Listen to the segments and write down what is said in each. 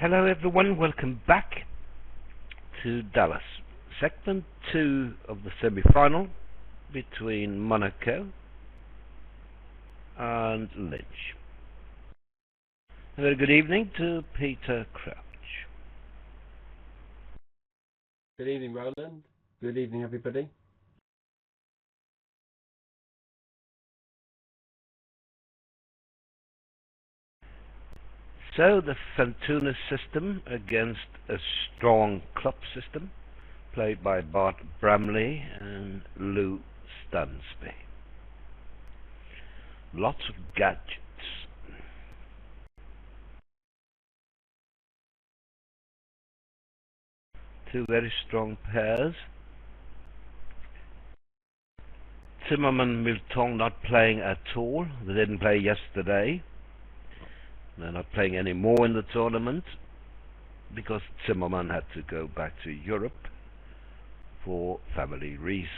Hello everyone, welcome back to Dallas. Segment 2 of the semi-final between Monaco and Lynch. A very good evening to Peter Crouch. Good evening, Roland. Good evening, everybody. So the Fortuna system against a strong club system played by Bart Bramley and Lou Stansby. Lots of gadgets. Two very strong pairs. Zimmerman Milton not playing at all. They didn't play yesterday. They're not playing any more in the tournament because Zimmerman had to go back to Europe for family reasons.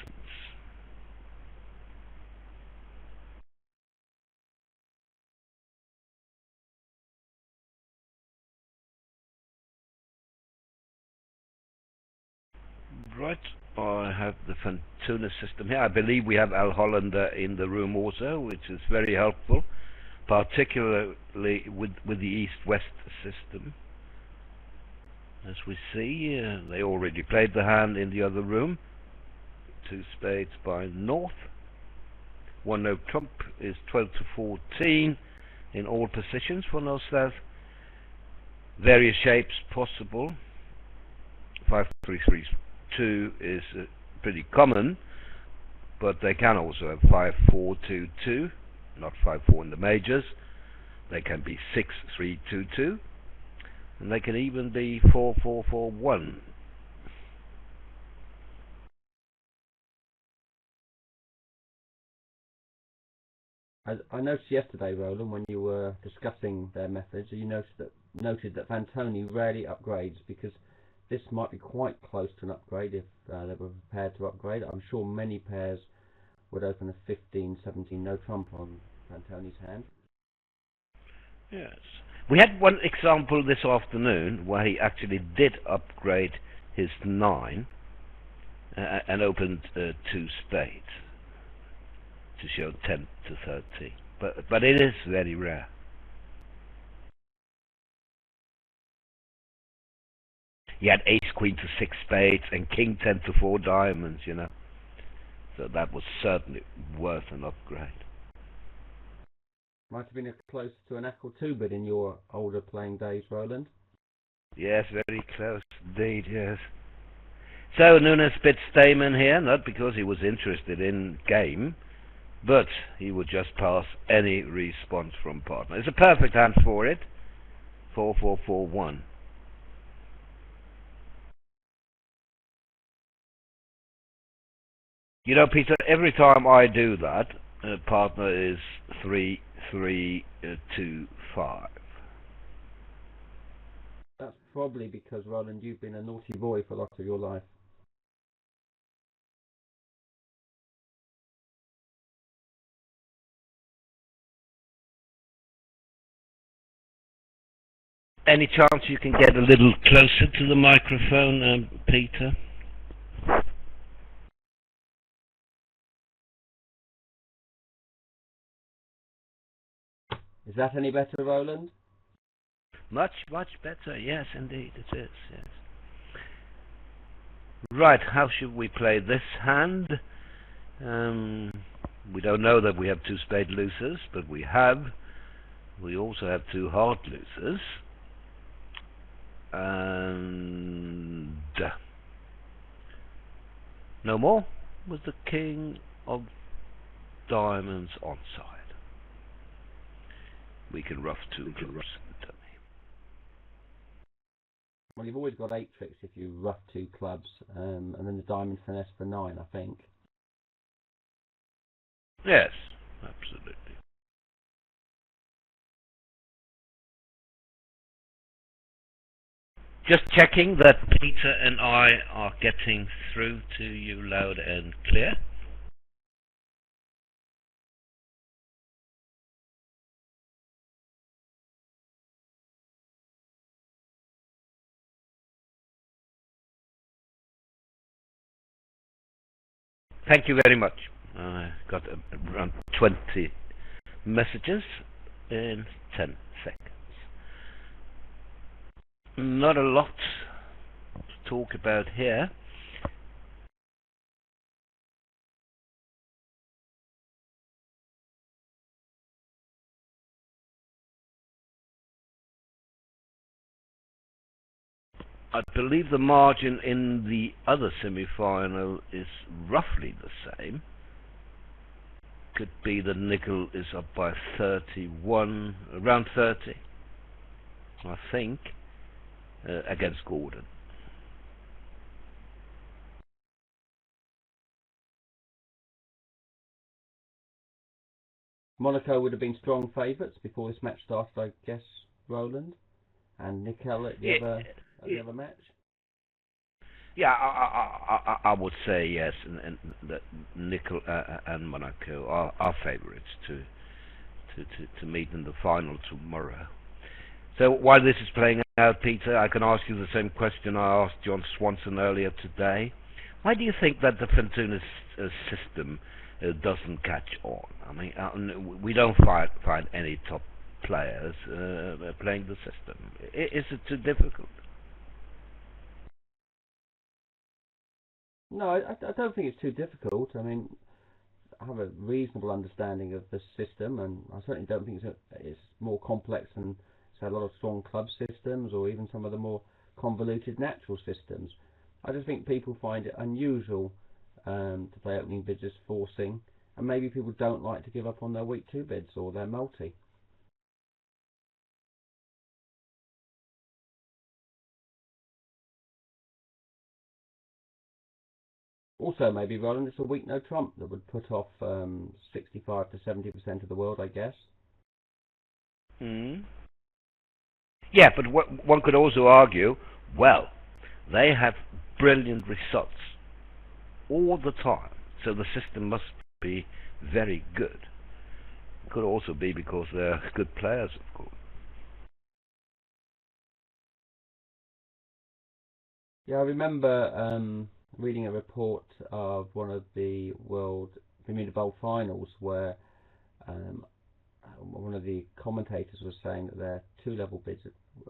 Right, I have the Fortuna system here. I believe we have Al Hollander in the room also, which is very helpful, particularly with the East-West system. As we see, they already played the hand in the other room. Two spades by North. One no trump is 12 to 14 in all positions for No South. Various shapes possible. 5-3-3-2 is pretty common, but they can also have 5-4-2-2, not 5-4 in the majors. They can be 6-3-2-2, and they can even be 4-4-4-1. I noticed yesterday, Roland, when you were discussing their methods, you noted that Fantoni rarely upgrades because this might be quite close to an upgrade if they were prepared to upgrade. I'm sure many pairs would open a 15-17 no trump on Fantoni's hand. Yes. We had one example this afternoon where he actually did upgrade his 9 and opened 2 spades to show 10 to 13. But it is very rare. He had ace queen to 6 spades and king 10 to 4 diamonds, you know. So that was certainly worth an upgrade. Might have been close to an Echo 2 bid in your older playing days, Roland. Yes, very close indeed, yes. So Nunes bid Stayman here, not because he was interested in game, but he would just pass any response from partner. It's a perfect hand for it. 4-4-4-1. You know, Peter, every time I do that, partner is 3-3-2-5. That's probably because, Roland, you've been a naughty boy for a lot of your life. Any chance you can get a little closer to the microphone, Peter? Is that any better, Roland? Much, much better. Yes, indeed, it is. Yes. Right, how should we play this hand? We don't know that we have 2 spade losers, but we also have 2 heart losers. And no more with the king of diamonds onside. We can rough 2 clubs. Well, you've always got 8 tricks if you rough 2 clubs, and then the diamond finesse for 9, I think. Yes, absolutely. Just checking that Peter and I are getting through to you loud and clear. Thank you very much. I got around 20 messages in 10 seconds. Not a lot to talk about here. I believe the margin in the other semi-final is roughly the same. Could be that Nickel is up by 31, around 30, I think, against Gordon. Monaco would have been strong favourites before this match started, I guess, Roland, and Nickel at the other match. Yeah, I would say yes, and that Nickel and Monaco are favourites to meet in the final tomorrow. So while this is playing out, Peter, I can ask you the same question I asked John Swanson earlier today. Why do you think that the Fortuna system doesn't catch on? I mean, we don't find any top players playing the system. Is it too difficult? No, I don't think it's too difficult. I mean, I have a reasonable understanding of the system, and I certainly don't think it's more complex than, say, a lot of strong club systems or even some of the more convoluted natural systems. I just think people find it unusual to play opening bids as forcing, and maybe people don't like to give up on their week 2 bids or their multi. Also, maybe, Roland, it's a weak no trump that would put off 65 to 70% of the world, I guess. Mm. Yeah, but one could also argue, well, they have brilliant results all the time, so the system must be very good. It could also be because they're good players, of course. Yeah, I remember reading a report of one of the Bermuda Bowl finals where um, one of the commentators was saying that their 2-level bids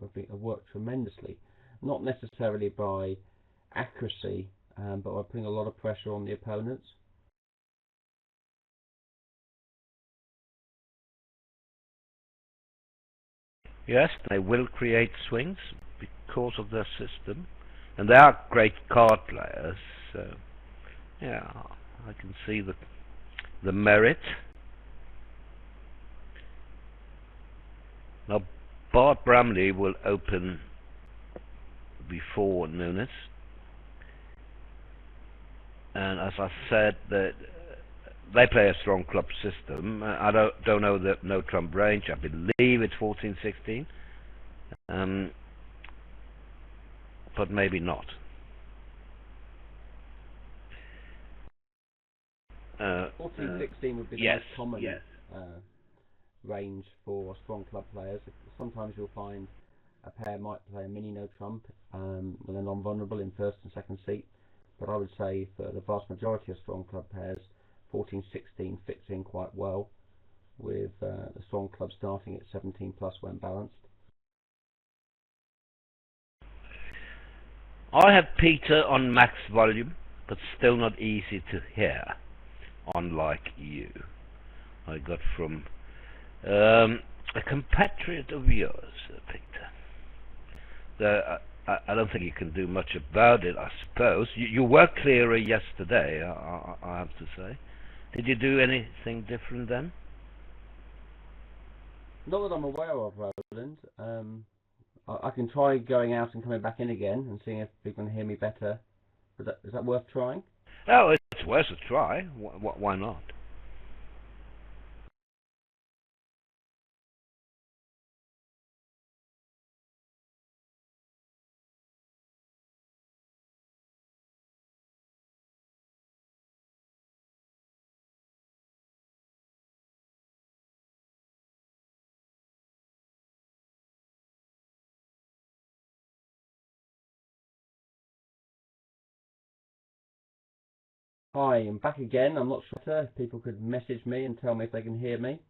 have worked tremendously, not necessarily by accuracy, but by putting a lot of pressure on the opponents. Yes, they will create swings because of their system, and they are great card players. So, yeah, I can see the merit. Now, Bart Bramley will open before Nunes, and as I said, they play a strong club system. I don't know the no trump range. I believe it's 14-16, but maybe not. 14-16 would be the Yes, most common yes. range for strong club players. Sometimes you'll find a pair might play a mini no trump when they're non-vulnerable in first and second seat, but I would say for the vast majority of strong club pairs, 14-16 fits in quite well with the strong club starting at 17 plus when balanced. I have Peter on max volume, but still not easy to hear, unlike you. I got from a compatriot of yours, Peter. I don't think you can do much about it, I suppose. You were clearer yesterday, I have to say. Did you do anything different then? Not that I'm aware of, Roland. I can try going out and coming back in again and seeing if people can hear me better. Is that worth trying? Oh, it's worth a try. Why not? Hi, I'm back again. I'm not sure if people could message me and tell me if they can hear me.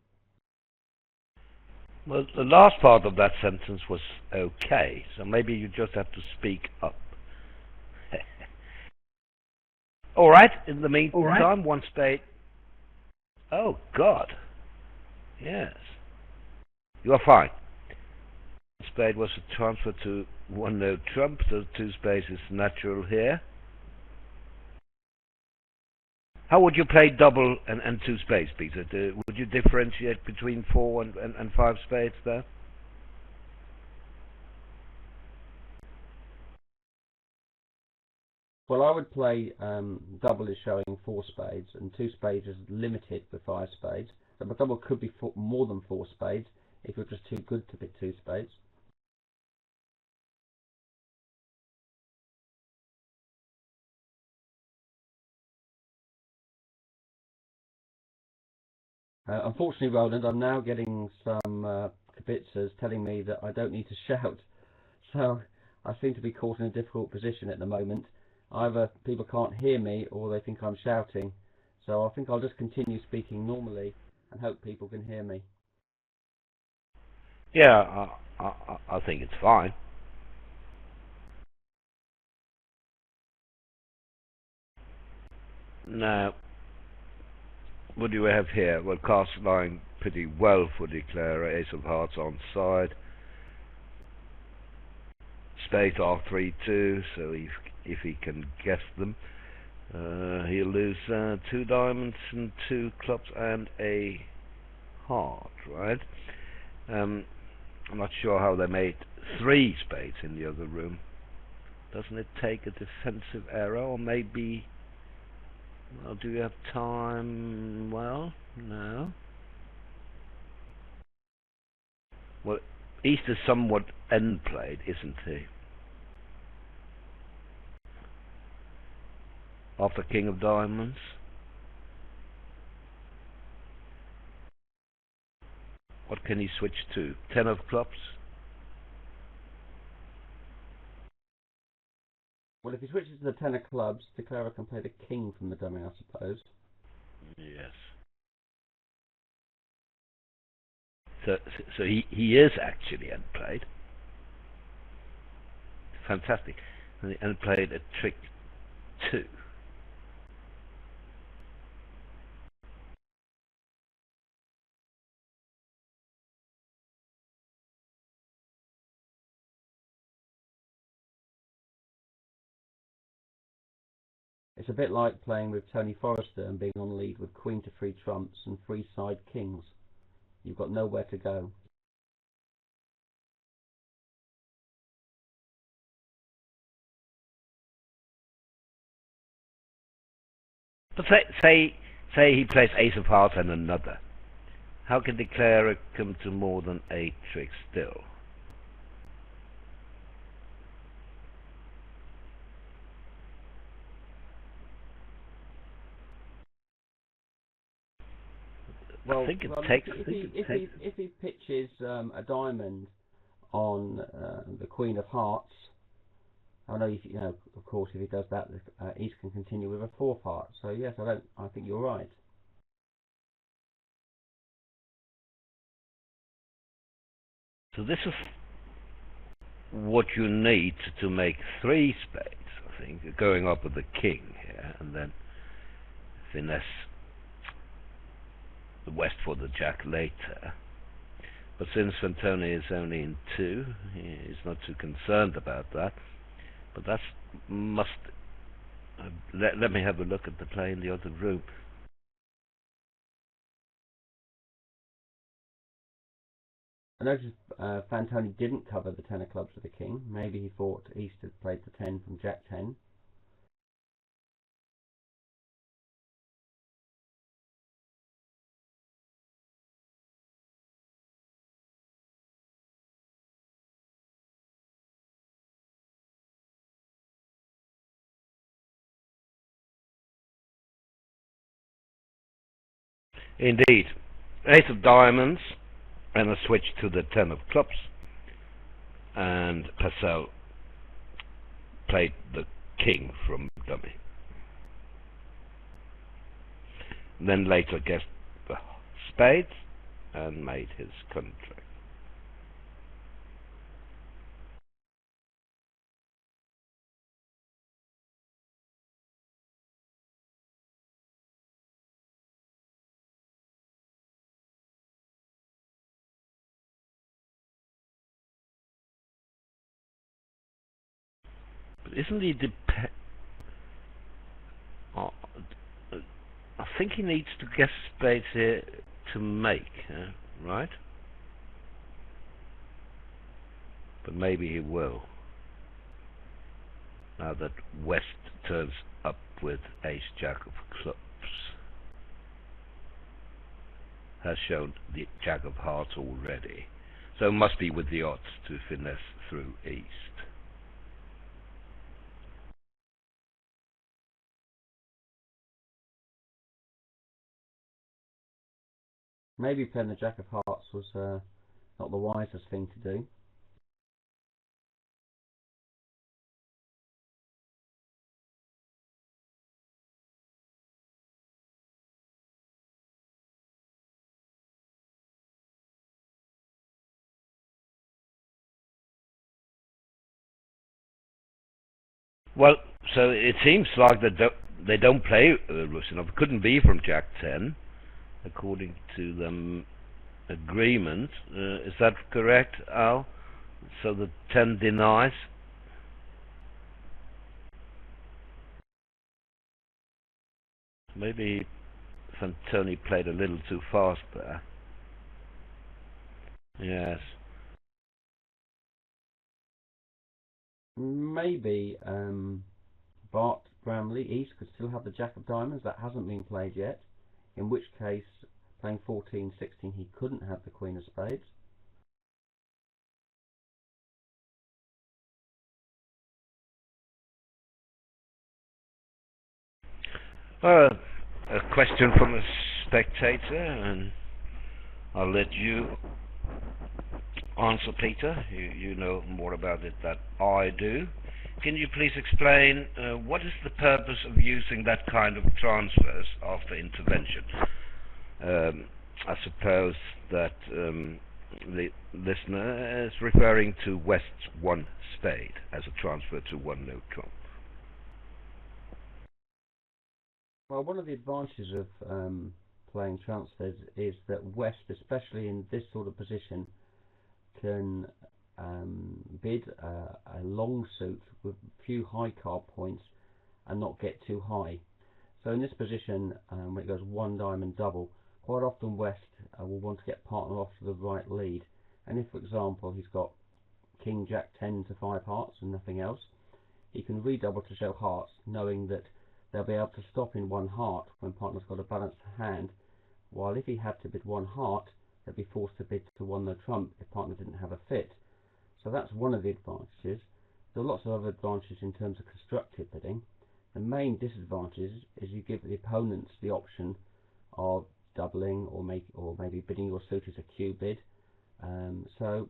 Well, the last part of that sentence was okay, so maybe you just have to speak up. Alright, in the meantime, one spade. Oh, God. Yes. You are fine. One spade was a transfer to one no trump, so two spades is natural here. How would you play double and two spades, Peter? Would you differentiate between four and five spades there? Well, I would play double is showing four spades, and two spades is limited with five spades. So my double could be more than four spades if you're just too good to pick two spades. Unfortunately, Roland, I'm now getting some kabitzers telling me that I don't need to shout. So I seem to be caught in a difficult position at the moment. Either people can't hear me or they think I'm shouting. So I think I'll just continue speaking normally and hope people can hear me. Yeah, I think it's fine. Now, what do we have here? Well, cast lying pretty well for declarer. Ace of hearts on side. Spades are 3-2, so if he can guess them, he'll lose two diamonds and two clubs and a heart, right? I'm not sure how they made three spades in the other room. Doesn't it take a defensive error, or maybe... Well, do you have time? Well, no. Well, East is somewhat end-played, isn't he? After King of Diamonds. What can he switch to? Ten of clubs? Well, if he switches to the ten of clubs, declarer can play the king from the dummy, I suppose. Yes. So he is actually end-played. Fantastic. And he end-played a trick 2. It's a bit like playing with Tony Forrester and being on lead with queen to three trumps and three side kings. You've got nowhere to go. But say he plays Ace of Hearts and another. How can declarer come to more than 8 tricks still? Well, I think it well takes... if he pitches a diamond on the Queen of Hearts, I know, you know, of course, if he does that, East can continue with a fourth heart. So yes, I think you're right. So this is what you need to make 3 spades, I think, going up with the king here, and then finesse the west for the jack later. But since Fantoni is only in 2, he's not too concerned about that. But that's must... let me have a look at the play in the other room. I noticed Fantoni didn't cover the ten of clubs with the king. Maybe he thought East had played the 10 from jack 10. Indeed. Ace of diamonds and a switch to the 10 of clubs. And Purcell played the king from dummy. then later guessed the spades and made his contract. But isn't he uh, I think he needs to guess spades here to make, right? But maybe he will, now that West turns up with ace-jack of clubs. Has shown the jack of hearts already, so must be with the odds to finesse through east. Maybe playing the jack of hearts was not the wisest thing to do. Well, so it seems like they don't play Rusinov. It couldn't be from Jack 10, according to the agreement. Is that correct, Al? So the 10 denies. Maybe Fantoni played a little too fast there. Yes. Maybe Bart Bramley East could still have the jack of diamonds. That hasn't been played yet, in which case playing 14-16 he couldn't have the queen of spades. A question from a spectator, and I'll let you answer, Peter. You know more about it than I do. Can you please explain what is the purpose of using that kind of transfers after intervention? I suppose that the listener is referring to West's one spade as a transfer to one no trump. Well, one of the advantages of playing transfers is that West, especially in this sort of position, can bid a long suit with few high card points and not get too high. So in this position, when it goes one diamond double, quite often West will want to get partner off to the right lead. And if, for example, he's got King Jack 10 to 5 hearts and nothing else, he can redouble to show hearts, knowing that they'll be able to stop in one heart when partner's got a balanced hand, while if he had to bid one heart, they'd be forced to bid to one no trump if partner didn't have a fit. So that's one of the advantages. There are lots of other advantages in terms of constructive bidding. The main disadvantage is you give the opponents the option of doubling or maybe bidding your suit as a Q bid. So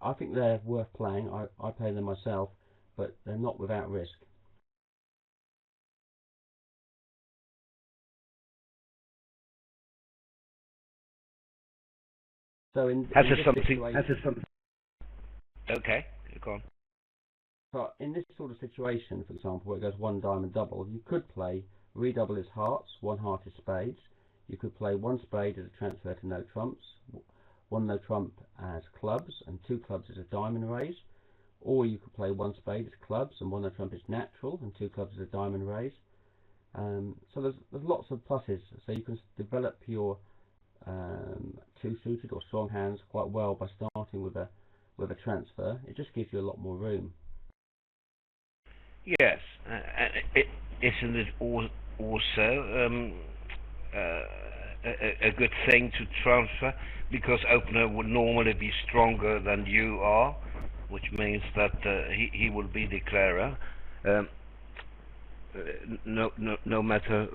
I think they're worth playing. I play them myself, but they're not without risk. So in this situation, Okay, go on. so in this sort of situation, for example, where it goes one diamond double, you could play redouble is hearts, one heart is spades. You could play one spade as a transfer to no trumps, one no trump as clubs, and two clubs as a diamond raise. Or you could play one spade as clubs and one no trump is natural, and two clubs as a diamond raise. So there's lots of pluses. So you can develop your two suited or strong hands quite well by starting with a transfer. It just gives you a lot more room. Yes, isn't it also a good thing to transfer, because opener would normally be stronger than you are, which means that he will be declarer no matter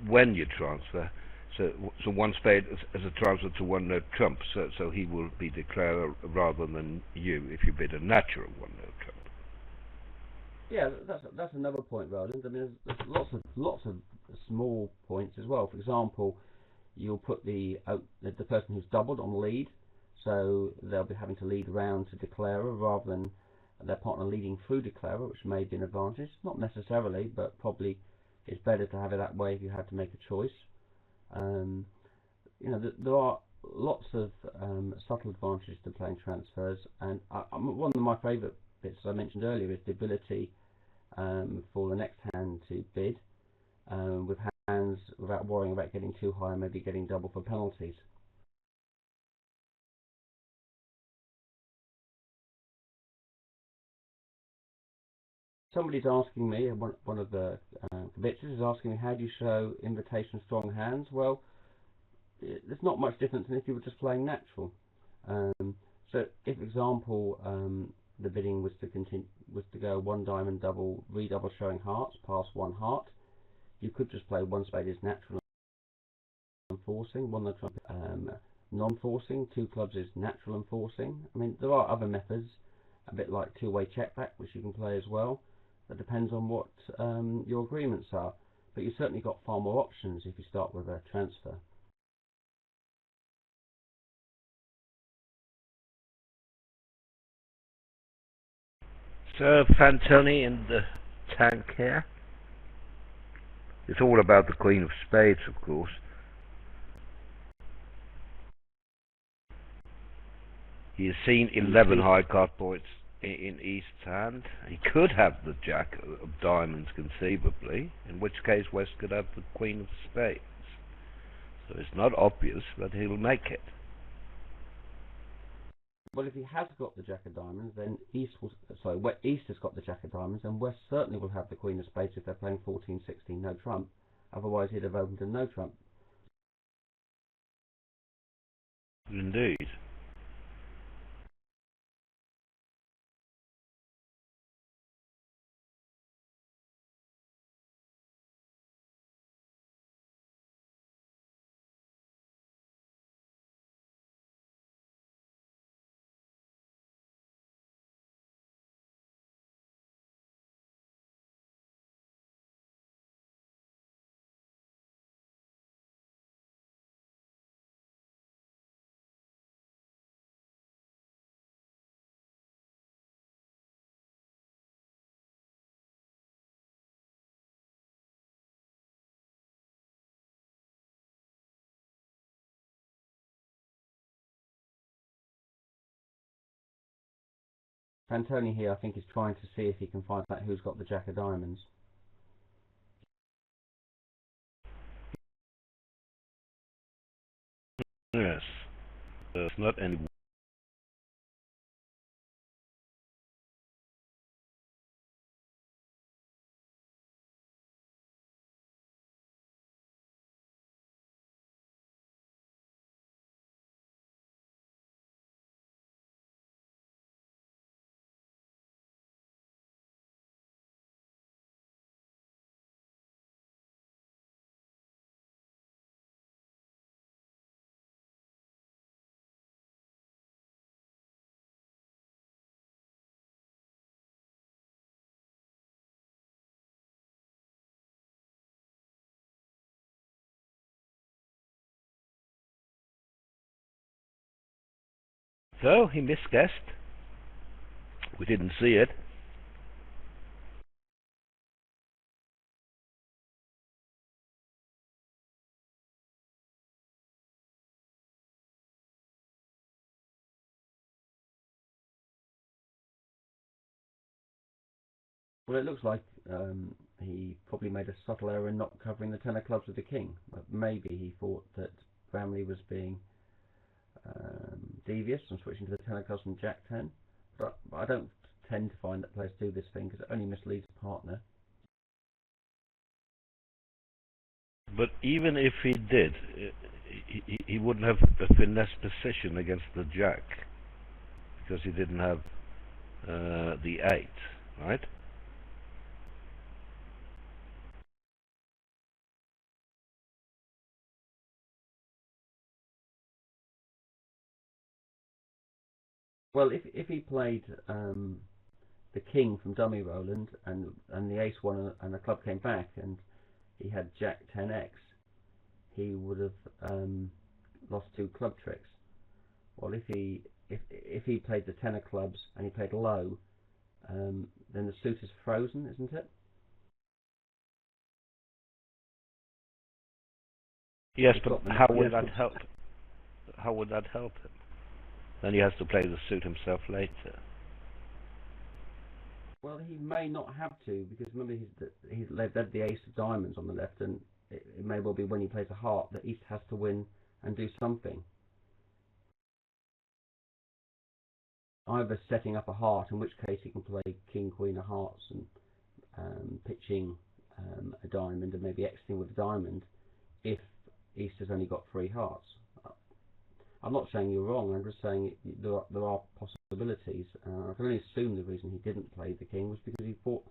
when you transfer. So one spade as a transfer to one no trump, so he will be declarer rather than you if you bid a natural one no trump. Yeah, that's another point, Roland. I mean, there's lots of small points as well. For example, you'll put the person who's doubled on lead, so they'll be having to lead round to declarer rather than their partner leading through declarer, which may be an advantage. Not necessarily, but probably it's better to have it that way if you had to make a choice. There are lots of subtle advantages to playing transfers, and one of my favourite bits, as I mentioned earlier, is the ability for the next hand to bid with hands without worrying about getting too high and maybe getting double for penalties. Somebody's asking me, one of the competitors is asking me, how do you show invitation strong hands? Well, there's not much difference than if you were just playing natural. So if, for example, the bidding was to go one diamond double, redouble showing hearts, pass one heart, you could just play one spade is natural and forcing, one the trump non-forcing, two clubs is natural and forcing. I mean, there are other methods, a bit like two-way check back, which you can play as well. That depends on what your agreements are, but you've certainly got far more options if you start with a transfer. So Fantoni in the tank here. It's all about the Queen of Spades, of course. He has seen 11 high card points in East's hand. He could have the Jack of Diamonds conceivably, in which case West could have the Queen of Spades. So it's not obvious that he'll make it. Well, if he has got the Jack of Diamonds, then East has got the Jack of Diamonds, and West certainly will have the Queen of Spades if they're playing 14-16 no trump. Otherwise, he'd have opened a no trump. Indeed. Fantoni here, I think, is trying to see if he can find out who's got the Jack of Diamonds. Yes. There's not any. So he misguessed. We didn't see it. Well, it looks like he probably made a subtle error in not covering the ten of clubs with the king. But maybe he thought that Bramley was being devious and switching to the ten of clubs and Jack 10. But I don't tend to find that players do this thing because it only misleads a partner. But even if he did, he wouldn't have a finesse position against the Jack, because he didn't have the 8, right? Well, if he played the king from dummy Roland and the ace won and the club came back and he had Jack 10x, he would have lost 2 club tricks. Well, if he played the 10 of clubs and he played low, then the suit is frozen, isn't it? Yes, but how would that help? How would that help him? Then he has to play the suit himself later. Well, he may not have to, because remember he's led the ace of diamonds on the left, and it may well be when he plays a heart that East has to win and do something. Either setting up a heart, in which case he can play king, queen of hearts and pitching a diamond and maybe exiting with a diamond if East has only got 3 hearts. I'm not saying you're wrong, I'm just saying there are possibilities. I can only assume the reason he didn't play the king was because he thought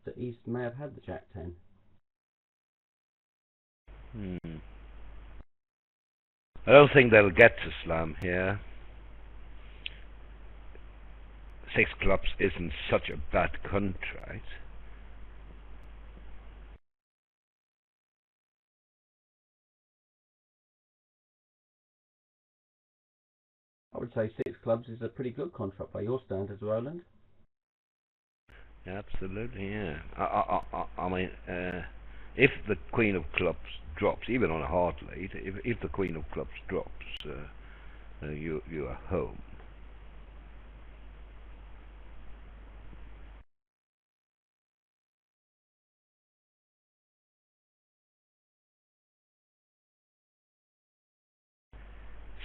that East may have had the Jack 10. I don't think they'll get to slam here. 6 clubs isn't such a bad contract. I would say 6 clubs is a pretty good contract by your standards, Roland. Absolutely, yeah. I mean, if the queen of clubs drops, even on a hard lead, if the queen of clubs drops, you are home.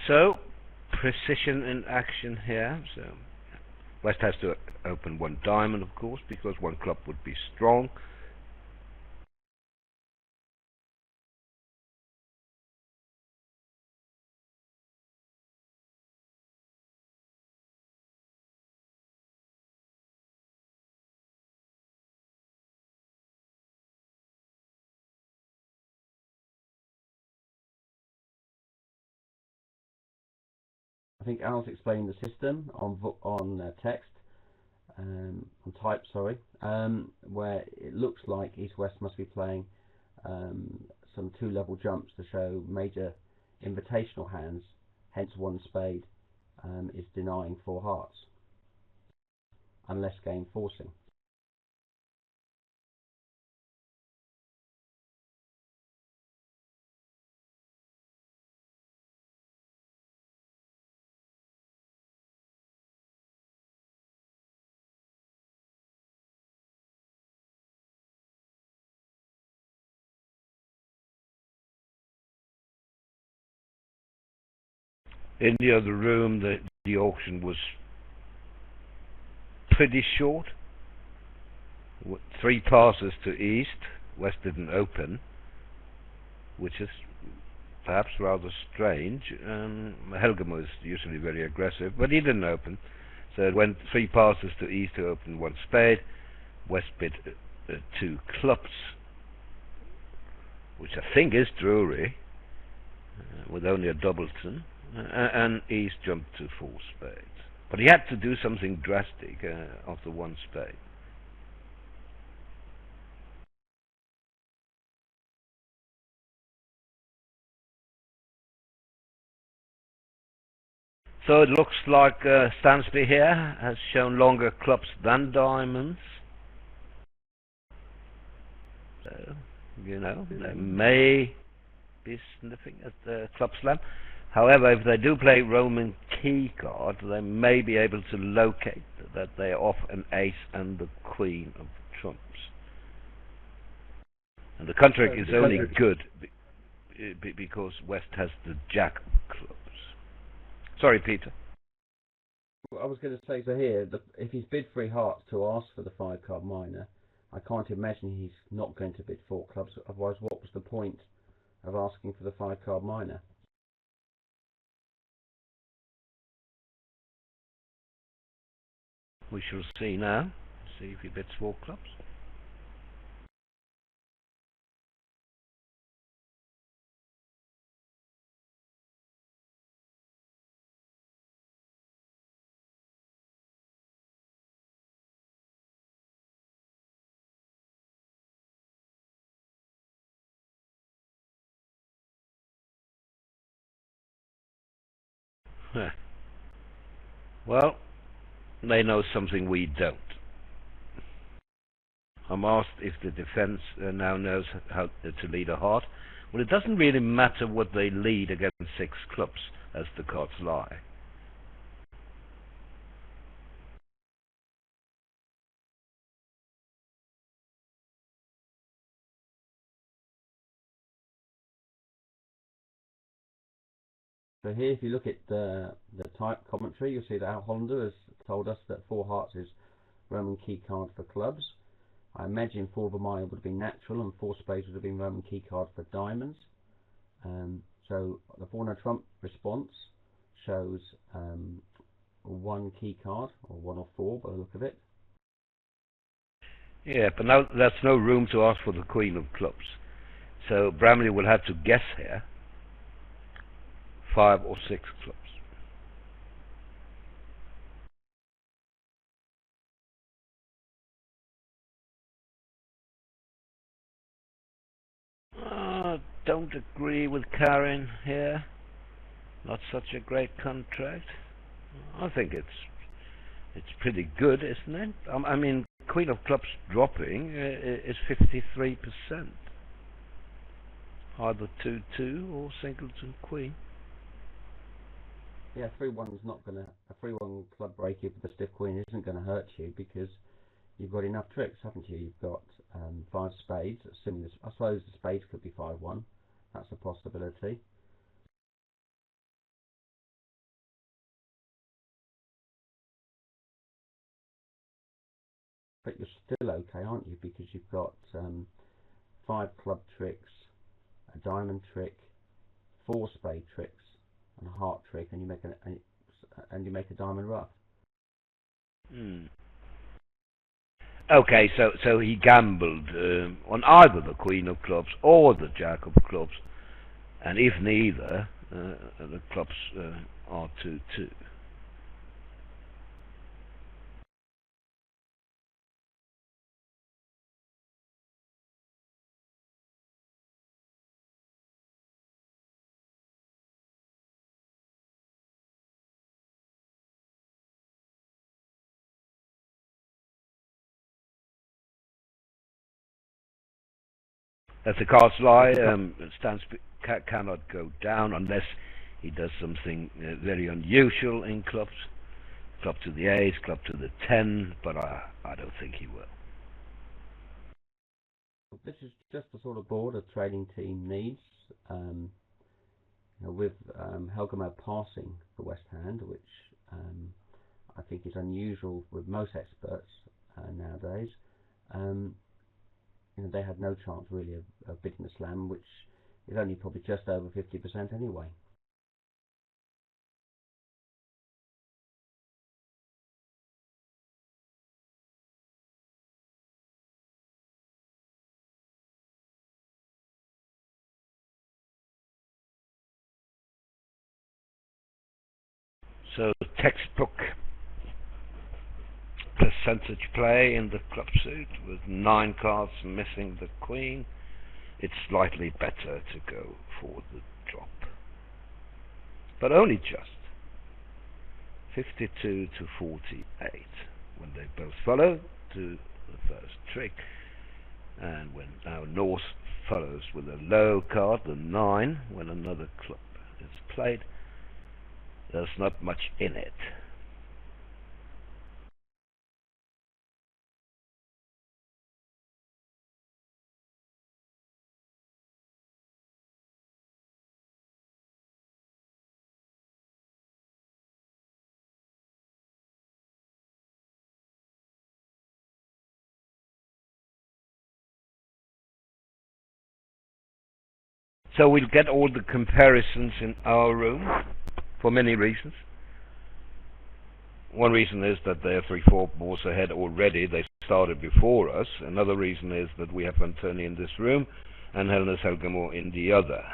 So, precision in action here. So, West has to open 1 diamond, of course, because 1 club would be strong. I think Al's explained the system on text, on type, sorry, where it looks like East-West must be playing some 2-level jumps to show major invitational hands, hence 1 spade is denying 4 hearts, unless game forcing. In the other room, the auction was pretty short. 3 passes to East. West didn't open, which is perhaps rather strange. Helgemo is usually very aggressive, but he didn't open. So it went 3 passes to East to open 1 spade. West bid 2 clubs, which I think is Drury, with only a doubleton, and East jumped to 4 spades. But he had to do something drastic after 1 spade. So it looks like Stansby here has shown longer clubs than diamonds. So, you know, they may be sniffing at the club slam. However, if they do play Roman key card, they may be able to locate that they are off an ace and the queen of trumps. And the contract is only good because West has the jack of clubs. Sorry, Peter. I was going to say, so here, if he's bid 3 hearts to ask for the 5-card minor, I can't imagine he's not going to bid 4 clubs. Otherwise, what was the point of asking for the 5-card minor? We shall see now. See if he bids 4 clubs. Huh. Well, they know something we don't. I'm asked if the defense now knows how to lead a heart. Well, it doesn't really matter what they lead against 6 clubs, as the cards lie. So here, if you look at the type commentary, you'll see that Al Hollander has told us that 4 hearts is Roman key card for clubs. I imagine 4 of a mile would have been natural, and 4 spades would have been Roman key card for diamonds. So the 4 no trump response shows 1 key card, or 1 or 4 by the look of it. Yeah, but now there's no room to ask for the queen of clubs. So Bramley will have to guess here. 5 or 6 clubs. Don't agree with Karen here. Not such a great contract. I think it's pretty good, isn't it? I mean, queen of clubs dropping is 53%. Either 2-2 or singleton queen. Yeah, 3-1 is not going to, a 3-1 club break with the stiff queen isn't going to hurt you, because you've got enough tricks, haven't you? You've got 5 spades, assuming this, I suppose the spades could be 5-1. That's a possibility. But you're still okay, aren't you? Because you've got 5 club tricks, a diamond trick, 4 spade tricks, and a heart trick, and you make a diamond rough. Okay, so he gambled on either the queen of clubs or the jack of clubs, and if neither, the clubs are 2-2. As the cards lie, cannot go down unless he does something very unusual in clubs. Club to the ace, club to the 10, but I don't think he will. This is just the sort of board a trading team needs. With Helgamo passing for West Hand, which I think is unusual with most experts nowadays. They had no chance really of bidding the slam, which is only probably just over 50% anyway. So textbook percentage play in the club suit with 9 cards missing the queen. It's slightly better to go for the drop, but only just. 52 to 48 when they both follow to the first trick, and when now North follows with a low card, the 9, when another club is played. There's not much in it. So we'll get all the comparisons in our room for many reasons. One reason is that they're 3-4 balls ahead already. They started before us. Another reason is that we have Antoni in this room and Helnes Helgamo in the other.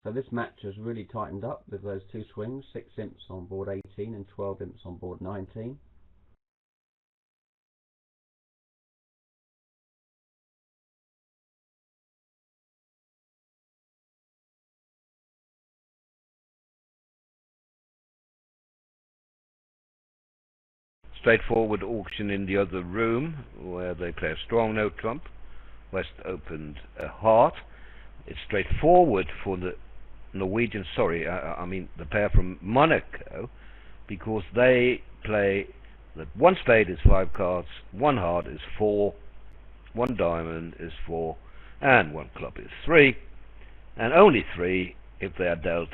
So this match has really tightened up with those 2 swings, 6 imps on board 18 and 12 imps on board 19. Straightforward auction in the other room, where they play a strong no trump. West opened a heart. It's straightforward for the Norwegian, I mean the pair from Monaco, because they play that one spade is 5 cards, one heart is 4, one diamond is 4, and one club is 3, and only 3 if they are dealt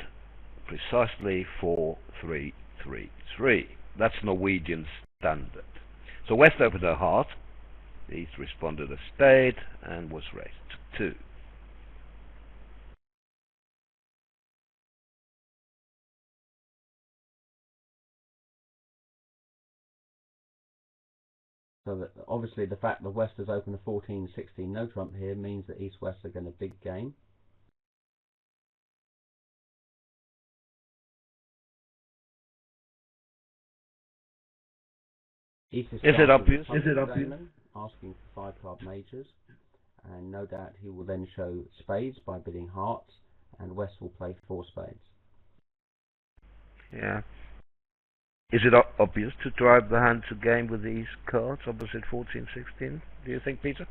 precisely 4, 3, 3, 3. That's Norwegian standard. So West opened a heart, East responded a spade, and was raised to 2. So that obviously the fact that West has opened a 14-16 no trump here means that East-West are going to big game. East is it obvious? Asking for 5-card majors, and no doubt he will then show spades by bidding hearts, and West will play 4 spades. Yeah. Is it obvious to drive the hand to game with these cards opposite 14-16? Do you think, Peter?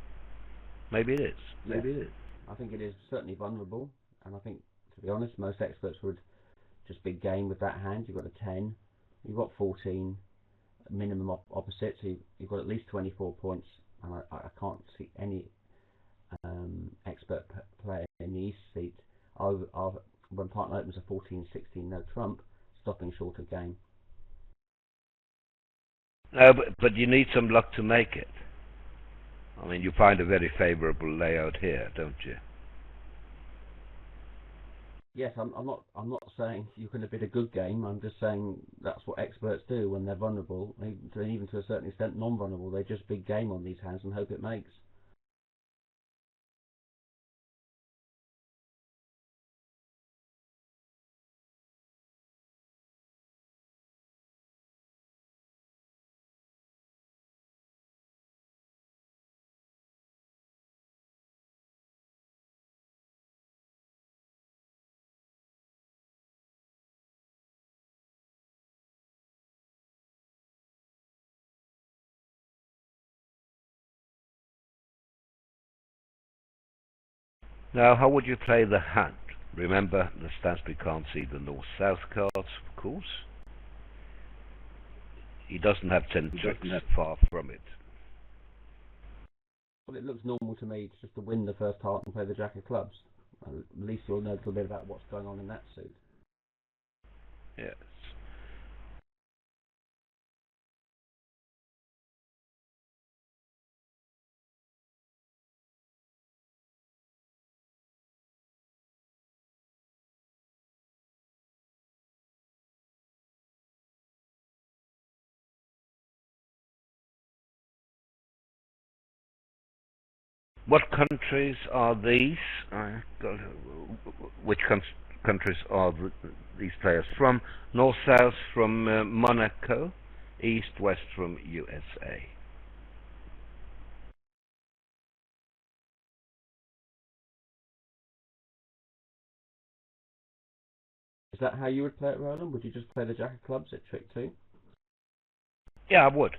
Maybe it is. Maybe it is. I think it is certainly vulnerable, and I think, to be honest, most experts would just big game with that hand. You've got a 10, you've got 14 minimum opposite, so you've got at least 24 points, and I can't see any expert player in the East seat when partner opens a 14-16 no trump, stopping short of game. No, but you need some luck to make it. I mean, you find a very favourable layout here, don't you? Yes, I'm not saying you're going to bid a good game. I'm just saying that's what experts do when they're vulnerable. Even to a certain extent non-vulnerable. They just big game on these hands and hope it makes. Now, how would you play the hand? Remember, the Stansby can't see the north-south cards, of course. He doesn't have 10 tricks, far from it. Well, it looks normal to me just to win the first heart and play the jack of clubs. At least you'll know a little bit about what's going on in that suit. Yes. What countries are these? Which countries are these players from? North-south from Monaco, east-west from USA. Is that how you would play it, Roland? Would you just play the jack of clubs at trick 2? Yeah, I would.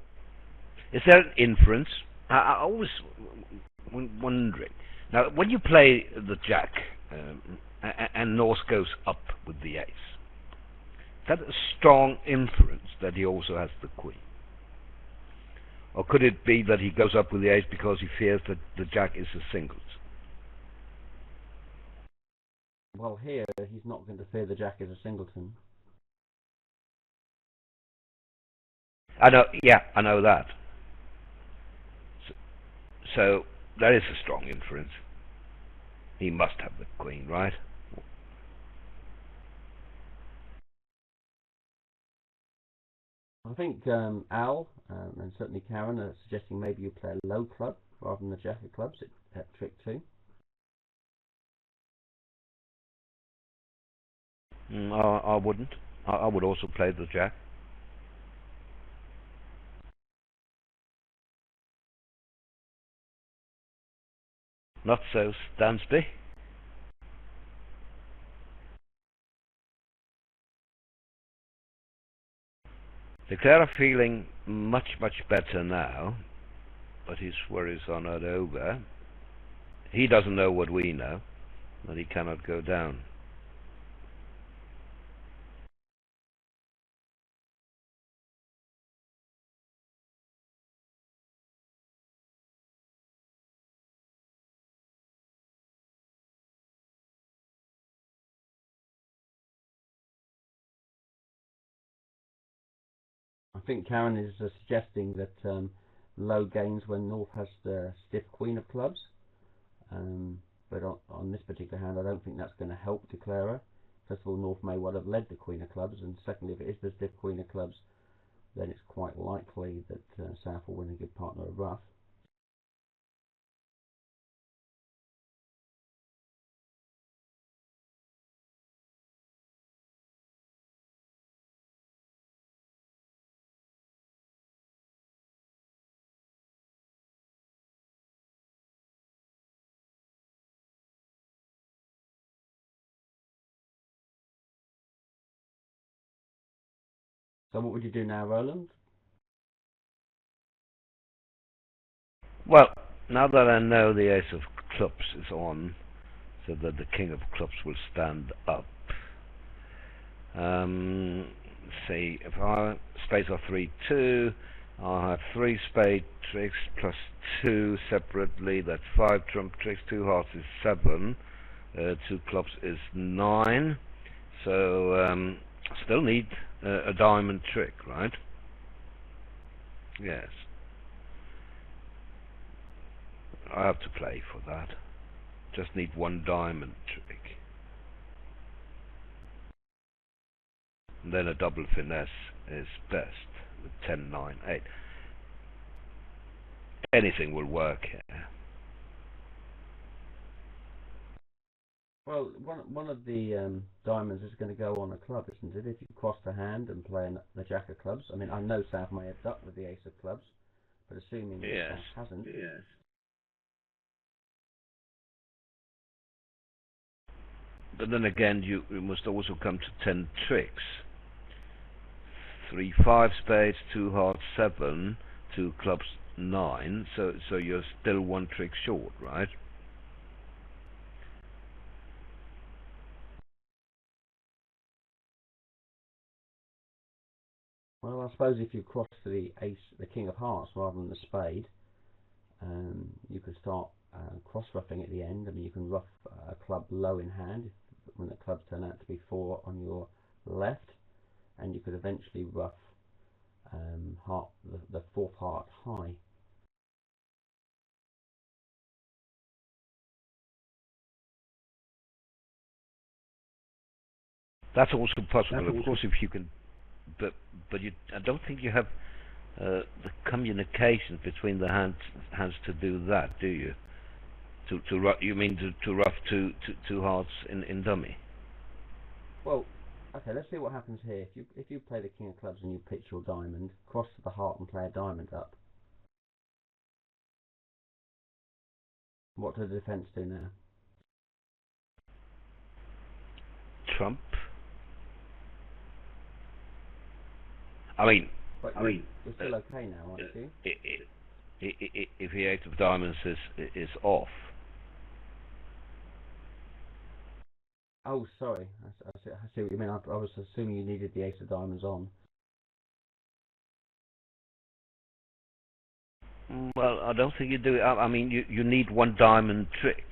Is there an inference? I always wondering. Now, when you play the jack and North goes up with the ace, is that a strong inference that he also has the queen? Or could it be that he goes up with the ace because he fears that the jack is a singles? Well, here he's not going to fear the jack as a singleton. I know that. So that is a strong inference. He must have the queen, right? I think Al and certainly Karen are suggesting maybe you play a low club rather than the jack of clubs at trick 2. I wouldn't. I would also play the jack. Not so Stansby. Declare feeling much, much better now, but his worries are not over. He doesn't know what we know, that he cannot go down. I think Karen is suggesting that low gains when North has the stiff queen of clubs. But on this particular hand, I don't think that's going to help Declarer. First of all, North may well have led the queen of clubs, and secondly, if it is the stiff queen of clubs, then it's quite likely that South will win a good partner of rough. So what would you do now, Roland? Well, now that I know the ace of clubs is on, so that the king of clubs will stand up. See, if I spades are 3-2, I have 3 spade tricks plus 2 separately. That's 5 trump tricks. 2 hearts is 7. 2 clubs is 9. So still need a diamond trick, right? Yes. I have to play for that. Just need 1 diamond trick. And then a double finesse is best with 10, 9, 8. Anything will work here. Well, one of the diamonds is going to go on a club, isn't it? If you cross the hand and play the jack of clubs. I mean, I know South may have ducked with the ace of clubs, but assuming that South hasn't. Yes. But then again, you must also come to 10 tricks. 3, 5 spades, 2 hearts, 7, 2 clubs, 9. So you're still 1 trick short, right? Well, I suppose if you cross to the king of hearts rather than the spade, you could start cross-ruffing at the end. I mean, you can rough a club low in hand when the clubs turn out to be 4 on your left, and you could eventually rough the 4th heart high. That's also possible, of course, if you can. But I don't think you have the communication between the hands to do that, do you? You mean to rough 2 hearts in dummy? Well, okay, let's see what happens here. If you play the king of clubs and you pitch your diamond, cross to the heart and play a diamond up, what does the defence do now? Trump. I mean, you're still okay now, aren't you? if the 8 of diamonds is off. Oh, sorry. I see what you mean. I was assuming you needed the ace of diamonds on. Well, I don't think you do. I mean, you need 1 diamond trick,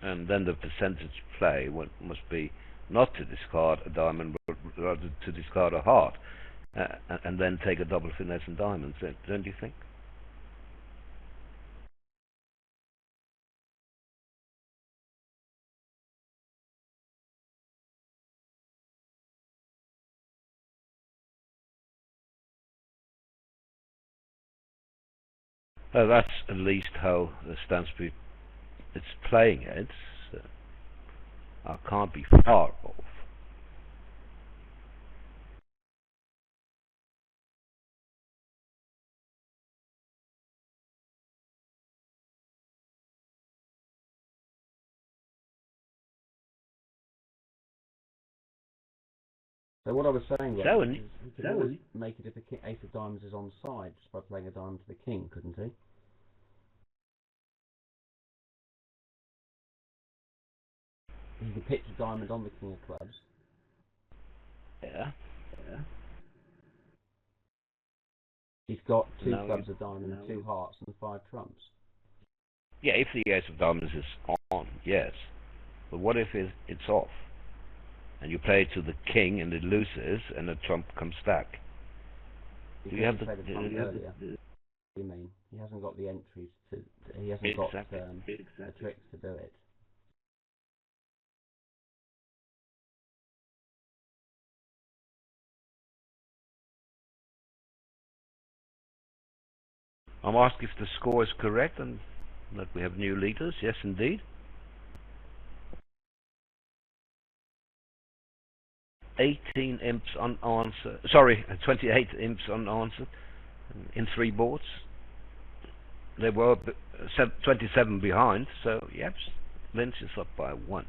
and then the percentage play must be not to discard a diamond, but rather to discard a heart, and then take a double finesse and diamonds. Don't you think? That's at least how the Stansby it's playing it. So I can't be far off. So what I was saying, So, Roland, is he could always make it if the ace of diamonds is on side just by playing a diamond to the king, couldn't he? He could pitch a diamond on the king of clubs. yeah. He's got two clubs of diamond, two hearts, and five trumps. Yeah, if the ace of diamonds is on, yes. But what if it's off? And you play it to the king and it loses and the trump comes back. Because Do you have he the... played a trump earlier. You mean? He hasn't got the entries to... He hasn't got the tricks to do it. I'm asked if the score is correct and that we have new leaders. Yes, indeed. 18 imps unanswered. Sorry, 28 imps unanswered in 3 boards. They were 27 behind, so yes, Lynch is up by 1.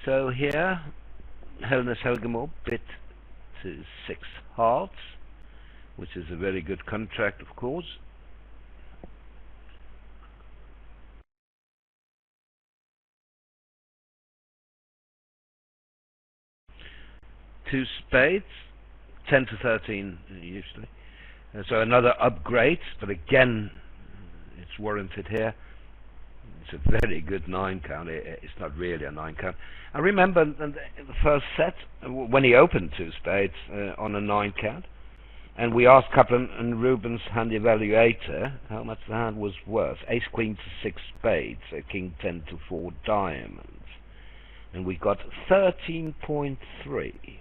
So here, Helnes Helgemore bid to 6 hearts, which is a very good contract, of course. Two spades, 10 to 13 usually. So another upgrade, but again, it's warranted here. It's a very good 9 count. It's not really a 9 count. I remember in the first set when he opened 2 spades on a 9 count, and we asked Kaplan and Rubens' hand evaluator how much the hand was worth. Ace queen to 6 spades, king 10 to 4 diamonds, and we got 13.3.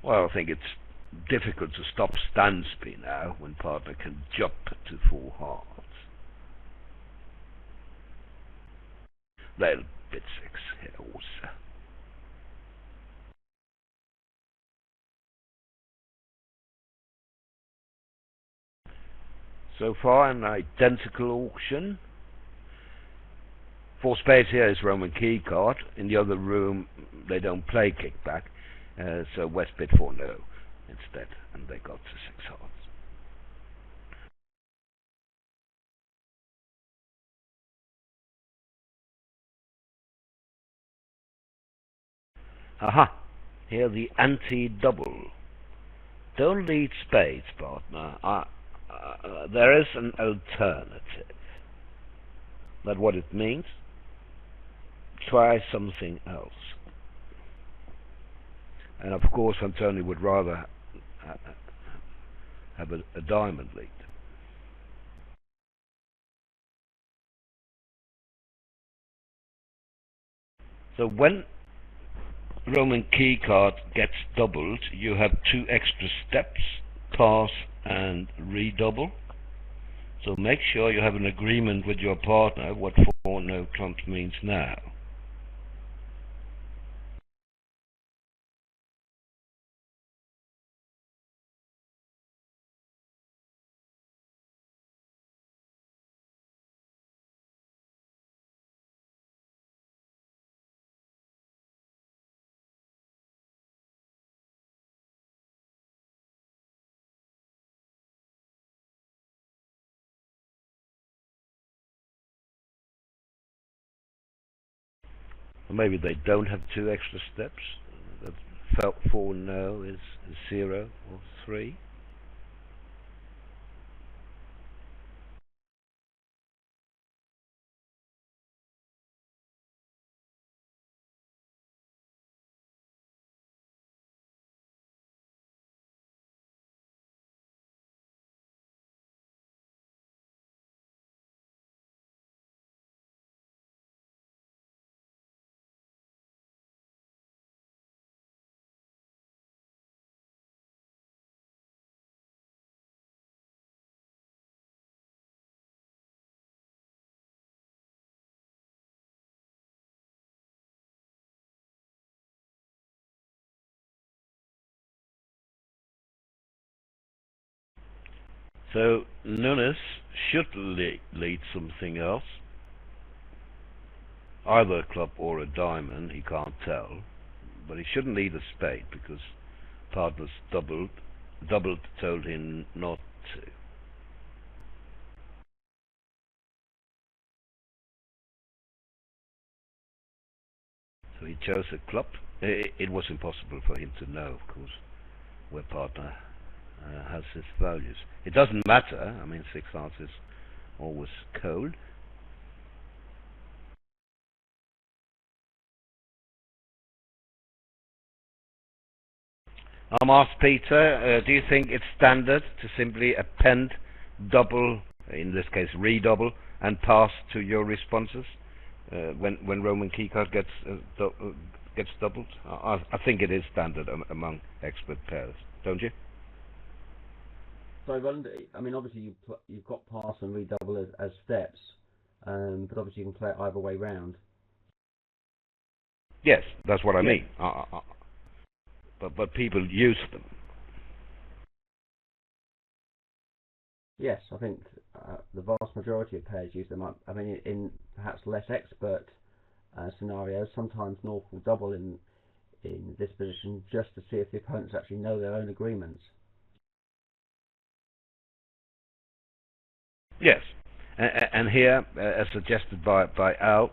Well, I think it's difficult to stop Stansby now when partner can jump to 4 hearts. They'll bid 6 here also. So far an identical auction. 4 spades here is Roman key card. In the other room they don't play kickback, so West bid 4 no instead, and they got to 6 hearts. Aha! Here the anti-double. Don't lead spades, partner. There is an alternative. That's what it means. Try something else. And of course, Antoni would rather have a diamond lead. So when Roman key card gets doubled, you have 2 extra steps, pass and redouble. So make sure you have an agreement with your partner what 4 no trumps means now. Or maybe they don't have 2 extra steps. The felt 4 no is 0 or 3. So Nunes should lead something else, either a club or a diamond, he can't tell, but he shouldn't lead a spade because partners doubled told him not to. So he chose a club. It was impossible for him to know, of course, where partner has his values. It doesn't matter. I mean, 6 hearts is always cold. I'm asked Peter, do you think it's standard to simply append double, in this case redouble, and pass to your responses when Roman keycard gets doubled? I think it is standard among expert pairs, don't you? So, Roland, I mean, obviously you've got pass and redouble as steps, but obviously you can play it either way round. Yes, that's what I Yeah. mean. But people use them. Yes, I think the vast majority of pairs use them. I mean, in perhaps less expert scenarios, sometimes North will double in this position just to see if the opponents actually know their own agreements. Yes, and here, as suggested by Al,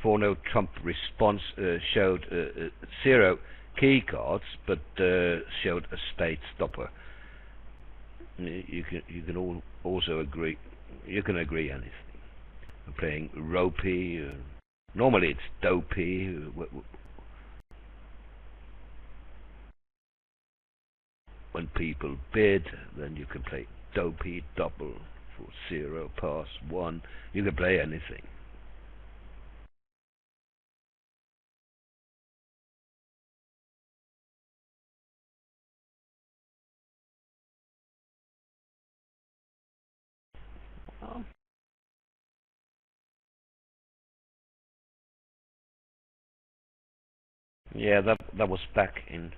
for no Trump response showed 0 key cards, but showed a spade stopper. You can also agree. You can agree anything. We're playing ropey. Normally it's dopey. When people bid, then you can play dopey double for 0 pass 1. You can play anything. Oh. Yeah, that was back in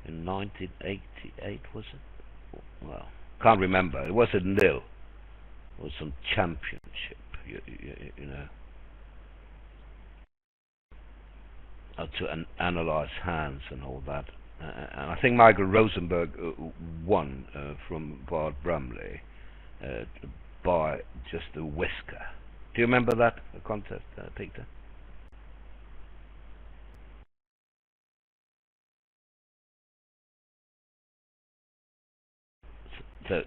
1988, was it? Well, can't remember. It was a nil. It was some championship. You know, how to analyze hands and all that. And I think Michael Rosenberg won from Bart Brumley uh, by just a whisker. Do you remember that contest, Peter? So,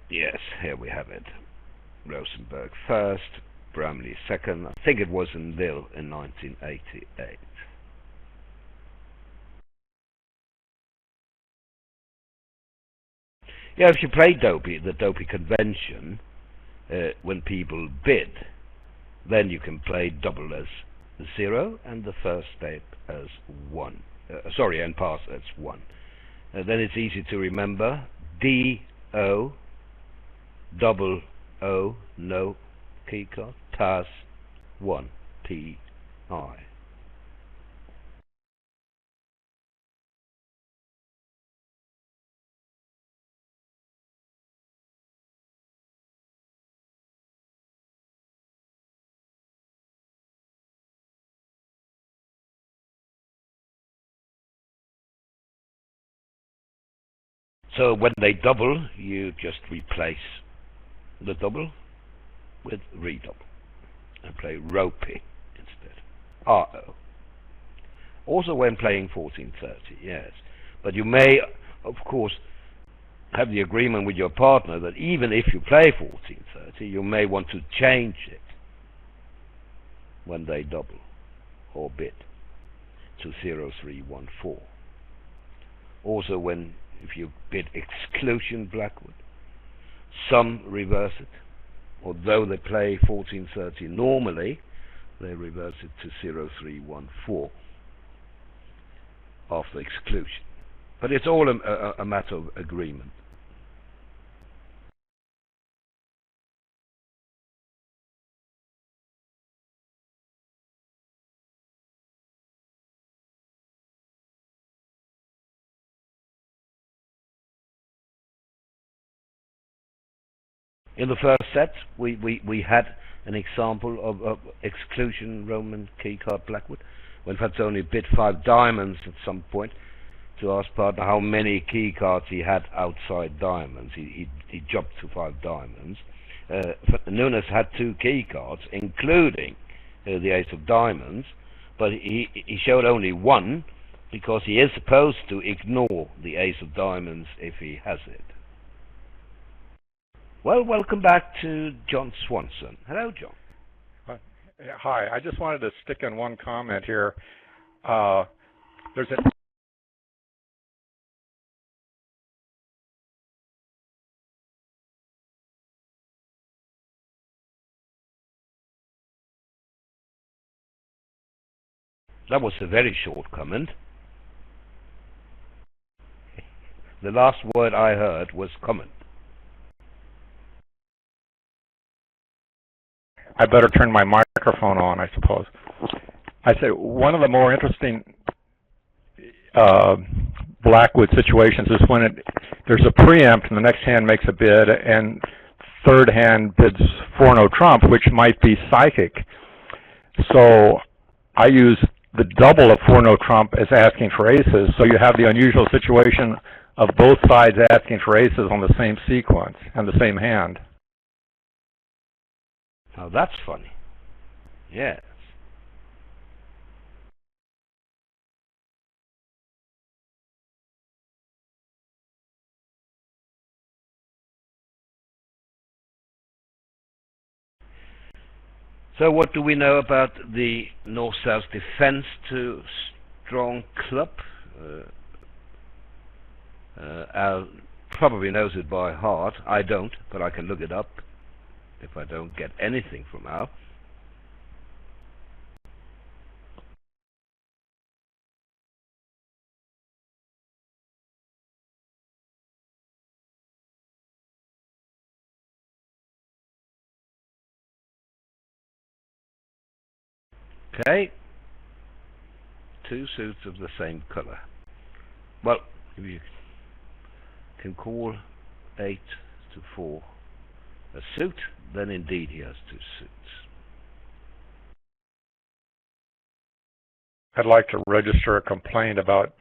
yes, here we have it. Rosenberg first, Brumley second. I think it was a nil in 1988. Yeah, if you play dopey, the dopey convention, when people bid, then you can play double as 0 and the first step as 1. Sorry, and pass as 1. Then it's easy to remember. D-O, double O, no key card, pass 1, P-I. So when they double, you just replace the double with redouble and play ropey instead. R-O. Also when playing 1430, yes. But you may, of course, have the agreement with your partner that even if you play 1430, you may want to change it when they double or bid to 0314. Also when, if you bid exclusion blackwood, some reverse it. Although they play 1430 normally, they reverse it to 0314 after exclusion. But it's all a matter of agreement. In the first set, we had an example of exclusion Roman keycard Blackwood, when Fantoni bid 5 diamonds at some point to ask partner how many keycards he had outside diamonds. He jumped to 5 diamonds. Nunes had 2 keycards, including the ace of diamonds, but he showed only 1 because he is supposed to ignore the ace of diamonds if he has it. Well, welcome back to John Swanson. Hello, John. Hi. I just wanted to stick in one comment here. There's a That was a very short comment. The last word I heard was comment. I better turn my microphone on, I suppose. I said one of the more interesting Blackwood situations is when there's a preempt and the next hand makes a bid and third hand bids 4-no trump, which might be psychic. So I use the double of 4-no trump as asking for aces, so you have the unusual situation of both sides asking for aces on the same sequence and the same hand. Now that's funny. Yes. So what do we know about the North-South defense to strong club? Al probably knows it by heart. I don't, but I can look it up if I don't get anything from Al. Okay. 2 suits of the same color. Well, if you can call 8 to 4 a suit, then indeed he has 2 suits. I'd like to register a complaint about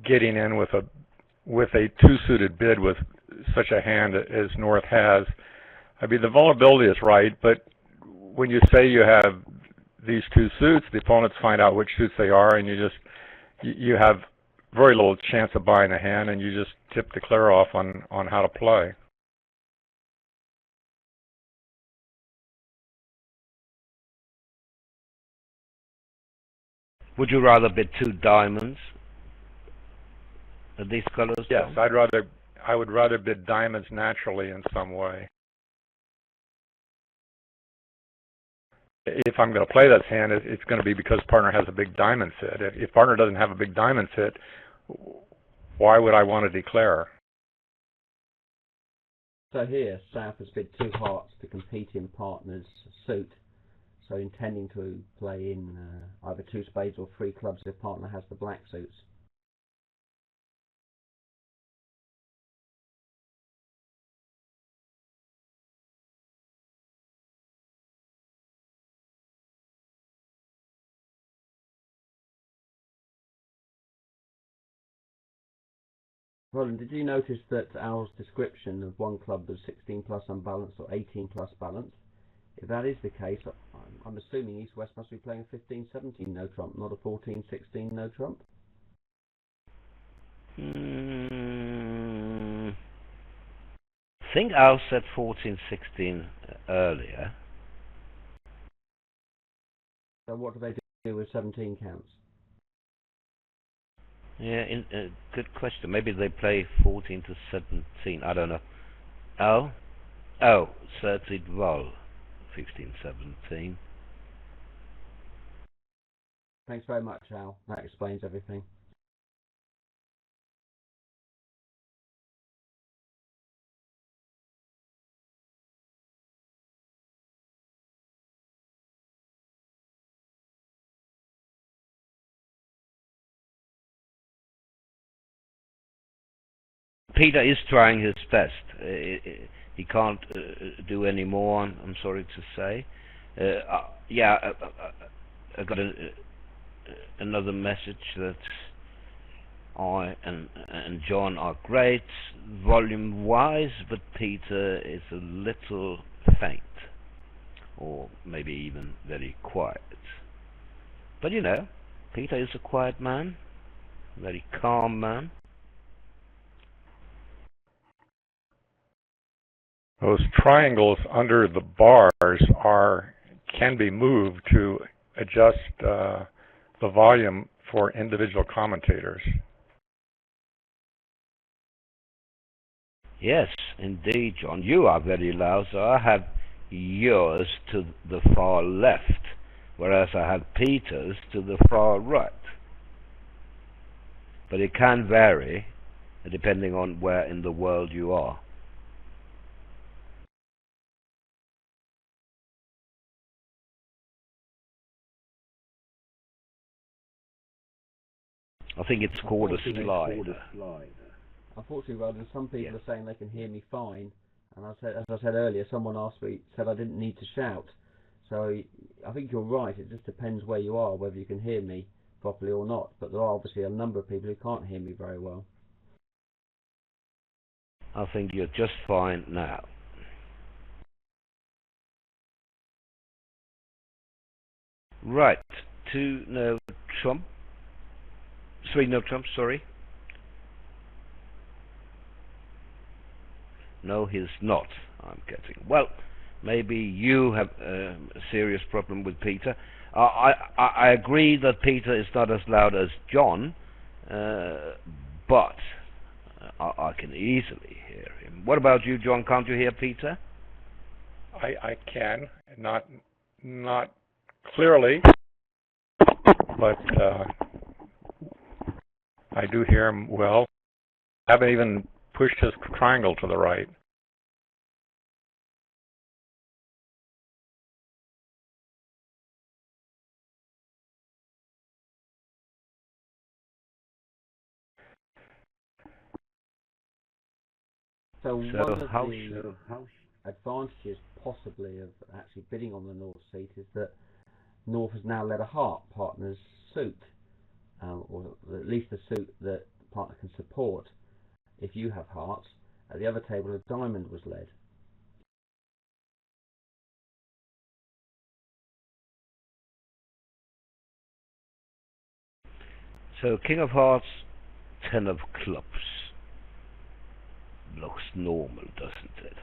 getting in with a 2-suited bid with such a hand as North has. I mean, the vulnerability is right, but when you say you have these 2 suits, the opponents find out which suits they are, and you have very little chance of buying a hand, and you just tip the clear off on how to play. Would you rather bid 2 diamonds at these colors? Yes, I would rather bid diamonds naturally in some way. If I'm going to play this hand, it's going to be because partner has a big diamond sit. If partner doesn't have a big diamond sit, why would I want to declare? So here, South has bid 2 hearts to compete in partner's suit, so intending to play in either 2 spades or 3 clubs if partner has the black suits. Roland, did you notice that Al's description of 1 club was 16 plus unbalanced or 18 plus balanced? If that is the case, I'm assuming East-West must be playing a 15-17 no trump, not a 14-16 no trump. I think Al said 14-16 earlier. So what do they do with 17 counts? Yeah, good question. Maybe they play 14 to 17. I don't know. Oh, 13 vol, 15-17. Thanks very much, Al. That explains everything. Peter is trying his best. he can't do any more. I'm sorry to say. Yeah, I got another message that I and John are great volume-wise, but Peter is a little faint, or maybe even very quiet. But you know, Peter is a quiet man, a very calm man. Those triangles under the bars can be moved to adjust the volume for individual commentators. Yes, indeed, John. You are very loud, so I have yours to the far left, whereas I have Peter's to the far right. But it can vary depending on where in the world you are. I think it's called a slide. Unfortunately, Roland, some people Yeah. are saying they can hear me fine, and as I said earlier, someone said I didn't need to shout. So I think you're right. It just depends where you are, whether you can hear me properly or not. But there are obviously a number of people who can't hear me very well. I think you're just fine now. Right. 2 no Trump. 3 no Trump, sorry. No, he's not, I'm getting. Well, maybe you have a serious problem with Peter. I agree that Peter is not as loud as John, but I can easily hear him. What about you, John? Can't you hear Peter? I can, not clearly, but I do hear him well. I haven't even pushed his triangle to the right. So one of the advantages possibly of actually bidding on the North seat is that North has now led a heart partner's suit, or at least a suit that the partner can support. If you have hearts, at the other table a diamond was led. So King of Hearts, 10 of Clubs. Looks normal, doesn't it?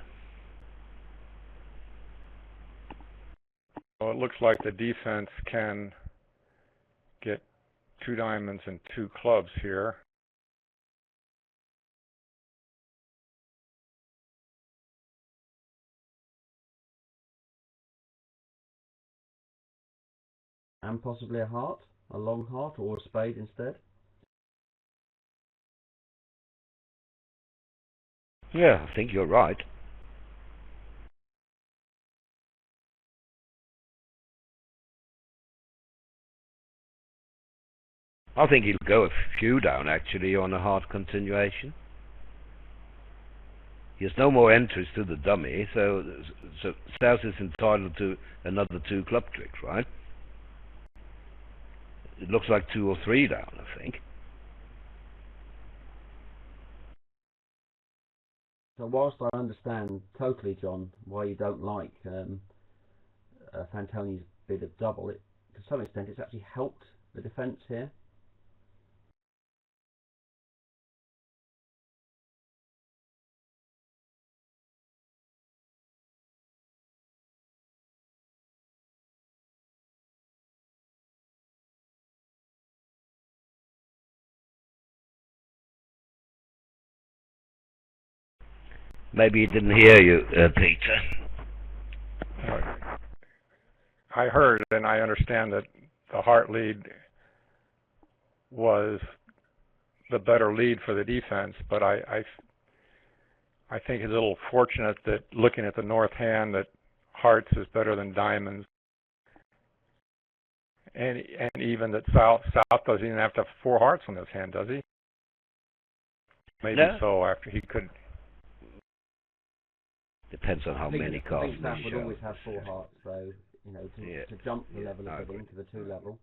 Well, it looks like the defense can get 2 diamonds and 2 clubs here. And possibly a heart, a long heart, or a spade instead. Yeah, I think you're right. I think he'll go a few down, actually, on a hard continuation. He has no more entries to the dummy, so South is entitled to another 2 club tricks, right? It looks like 2 or 3 down, I think. So whilst I understand totally, John, why you don't like Fantoni's bid of double, to some extent it's actually helped the defence here. Maybe he didn't hear you, Peter. I heard and I understand that the heart lead was the better lead for the defense, but I think it's a little fortunate that looking at the North hand that hearts is better than diamonds, and even that South doesn't even have to have 4 hearts on his hand, does he? Maybe No. so. After he could. Depends on how many I cards think Staff they would show. always have 4 hearts, so, you know, to jump the level of bidding to the 2 level.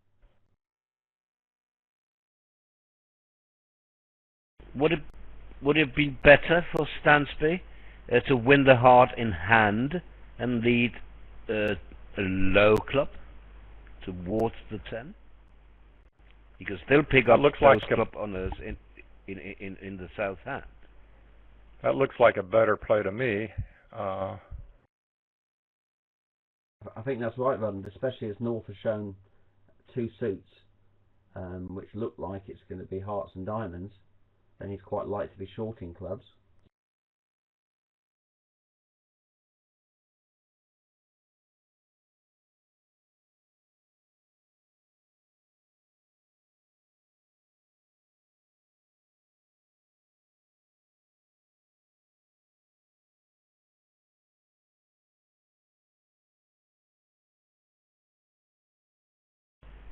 Would it have been better for Stansby to win the heart in hand and lead a low club towards the 10? He can still pick up those club honours in the south hand. That looks like a better play to me. I think that's right, Roland, especially as North has shown 2 suits, which look like it's going to be hearts and diamonds. Then he's quite likely to be shorting clubs.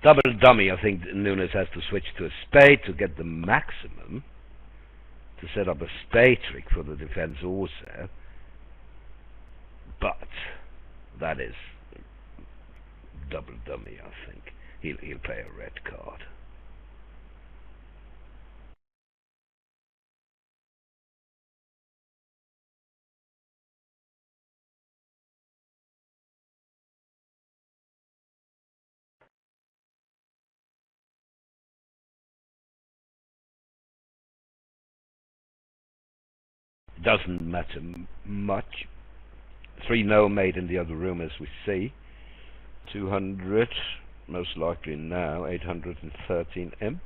Double dummy, I think Nunes has to switch to a spade to get the maximum, to set up a spade trick for the defense also. But that is double dummy, I think. He'll play a red card. Doesn't matter much. 3 no made in the other room, as we see. 200, most likely now, 813 imps.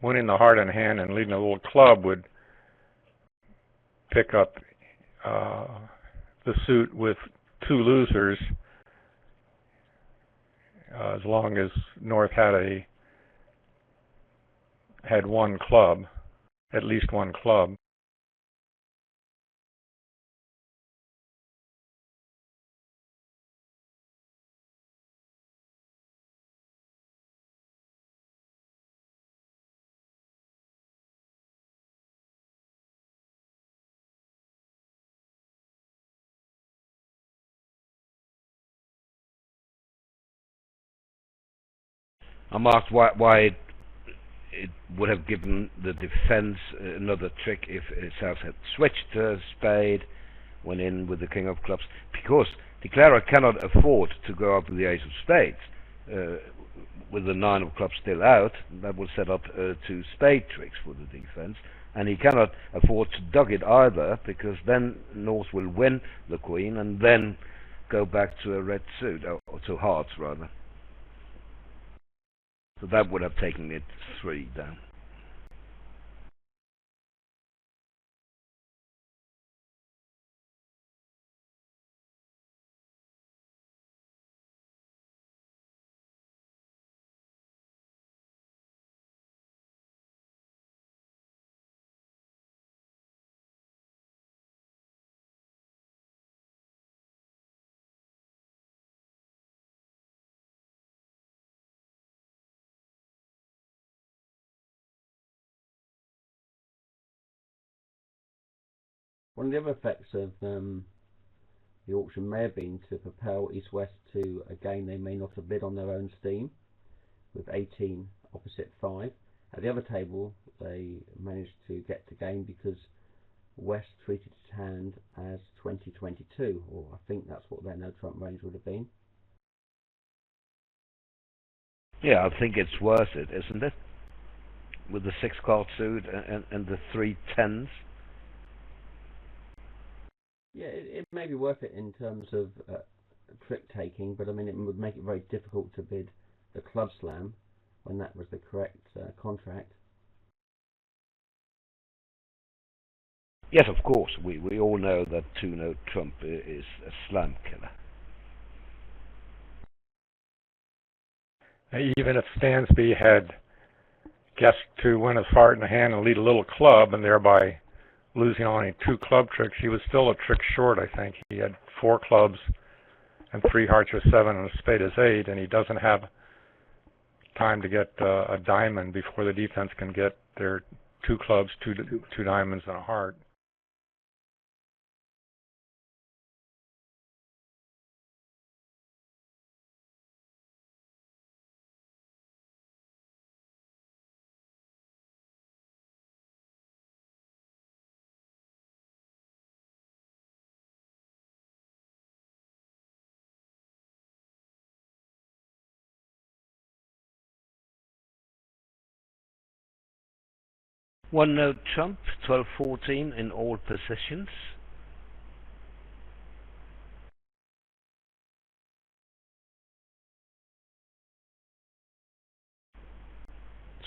Winning the heart in hand and leading a little club would pick up the suit with 2 losers, as long as North had 1 club, at least 1 club. I marked why it would have given the defense another trick if South had switched to spade, went in with the king of clubs, because Declarer cannot afford to go up with the ace of spades. With the 9 of clubs still out, that will set up 2 spade tricks for the defense, and he cannot afford to dug it either, because then North will win the queen and then go back to a red suit, or to hearts rather. So that would have taken it 3 down. One of the other effects of the auction may have been to propel East-West to a game they may not have bid on their own steam, with 18 opposite 5. At the other table, they managed to get to game because West treated its hand as 2022, or I think that's what their no-trump range would have been. Yeah, I think it's worth it, isn't it? With the 6-card suit and the 3 10s. Yeah, it may be worth it in terms of trick taking, but I mean it would make it very difficult to bid the club slam when that was the correct contract. Yes, of course. We all know that 2-note trump is a slam killer. Even if Stansby had guessed to win his heart in the hand and lead a little club, and thereby losing only 2 club tricks, he was still a trick short, I think. He had 4 clubs and 3 hearts with 7 and a spade is 8, and he doesn't have time to get a diamond before the defense can get their two clubs, two diamonds, and a heart. One note trump, 12-14 in all positions.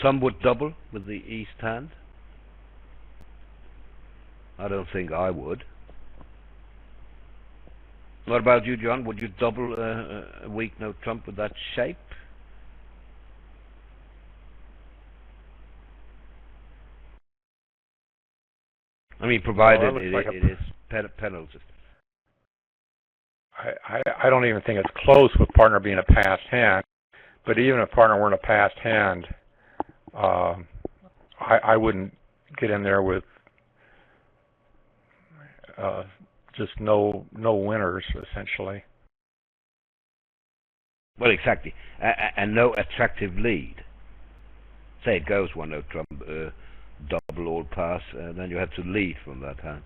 Some would double with the east hand. I don't think I would. What about you, John? Would you double a weak note trump with that shape? I mean, provided it is penalty. I don't even think it's close with partner being a passed hand, but even if partner weren't a passed hand, I wouldn't get in there with just no winners, essentially. Well, exactly, and no attractive lead. Say it goes one note trump, double all pass, then you have to lead from that hand,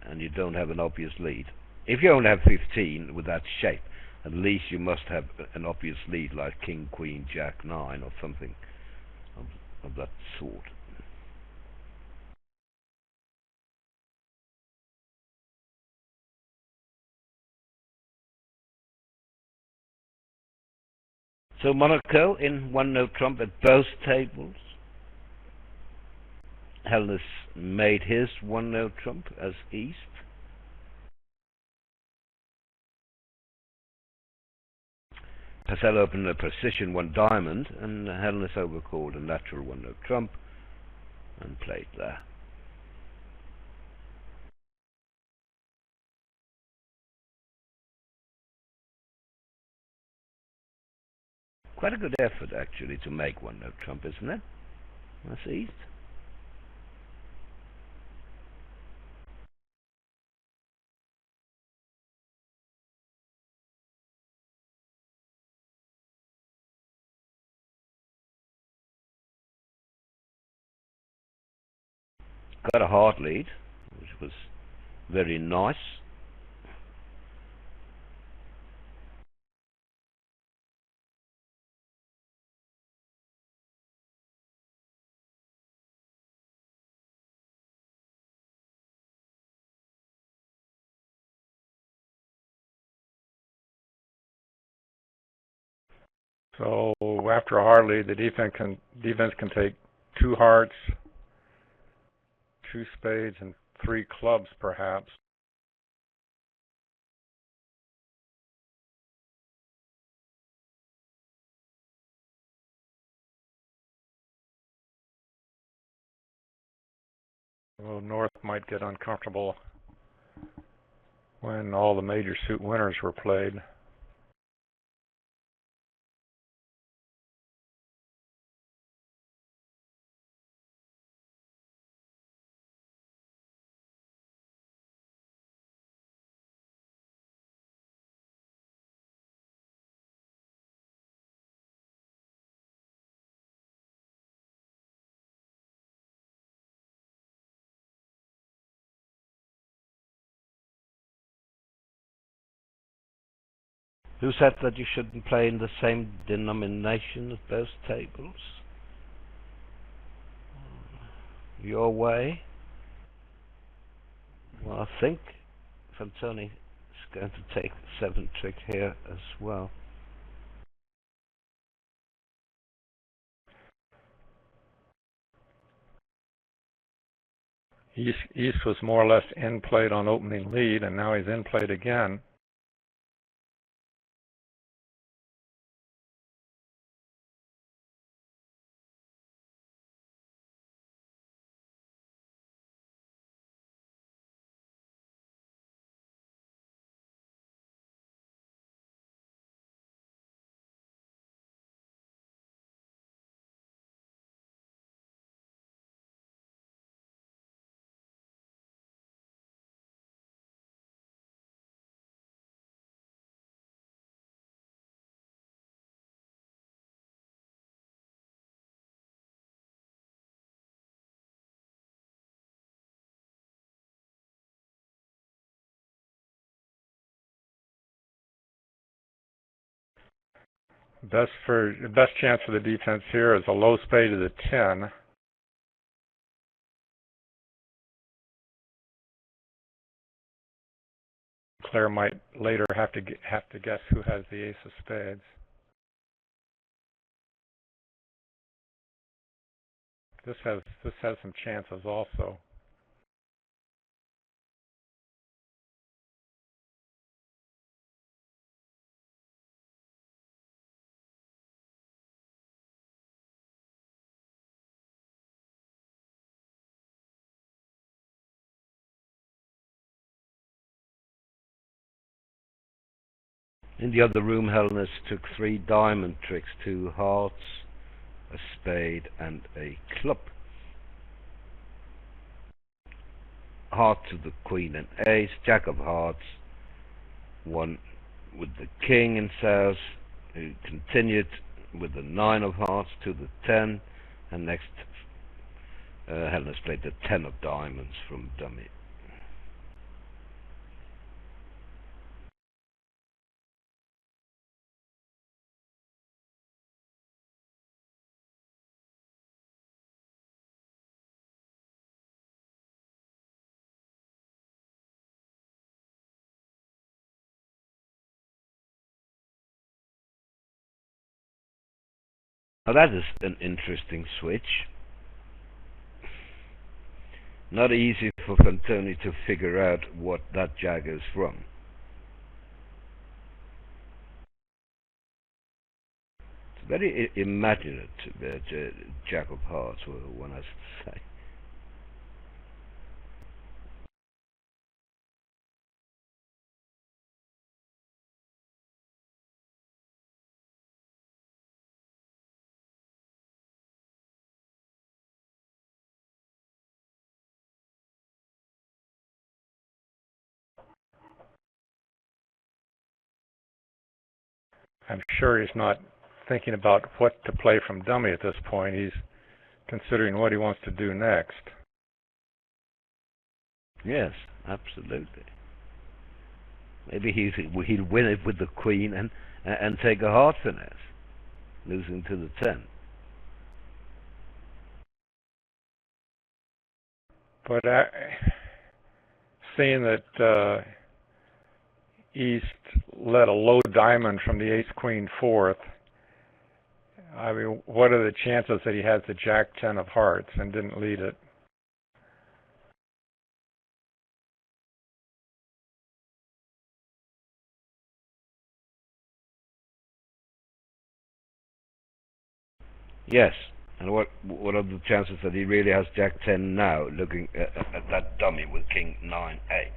and you don't have an obvious lead. If you only have 15 with that shape, at least you must have an obvious lead, like king, queen, jack, 9, or something of that sort. So Monaco in one note trump at both tables. Hellas made his one note trump as east. Purcell opened a precision one diamond, and Hellas overcalled a natural one note trump and played there. Quite a good effort, actually, to make one note trump, isn't it? That's east. Got a hard lead, which was very nice. So after a hard lead, the defense can take 2 hearts, 2 spades, and 3 clubs, perhaps. Well, North might get uncomfortable when all the major suit winners were played. Who said that you shouldn't play in the same denomination as both tables? Your way? Well, I think Fantoni is going to take the 7 trick here as well. East was more or less in played on opening lead, and now he's in played again. The best chance for the defense here is a low spade to the 10. Claire might later have to guess who has the ace of spades. This has some chances also. In the other room, Hellas took 3 diamond tricks, 2 hearts, a spade and a club. Heart to the queen and ace, jack of hearts, one with the king in south, who continued with the 9 of hearts to the 10, and next Hellas played the 10 of diamonds from dummy. Now that is an interesting switch. Not easy for Fantoni to figure out what that jack is from. It's very imaginative, jack of hearts, one has to say. I'm sure he's not thinking about what to play from dummy at this point. He's considering what he wants to do next. Yes, absolutely. Maybe he'll win it with the queen and take a heart finesse, losing to the 10. But seeing that East led a low diamond from the ace-queen fourth, I mean, what are the chances that he has the jack-10 of hearts and didn't lead it? Yes, and what are the chances that he really has jack-10 now, looking at that dummy with king 9-8?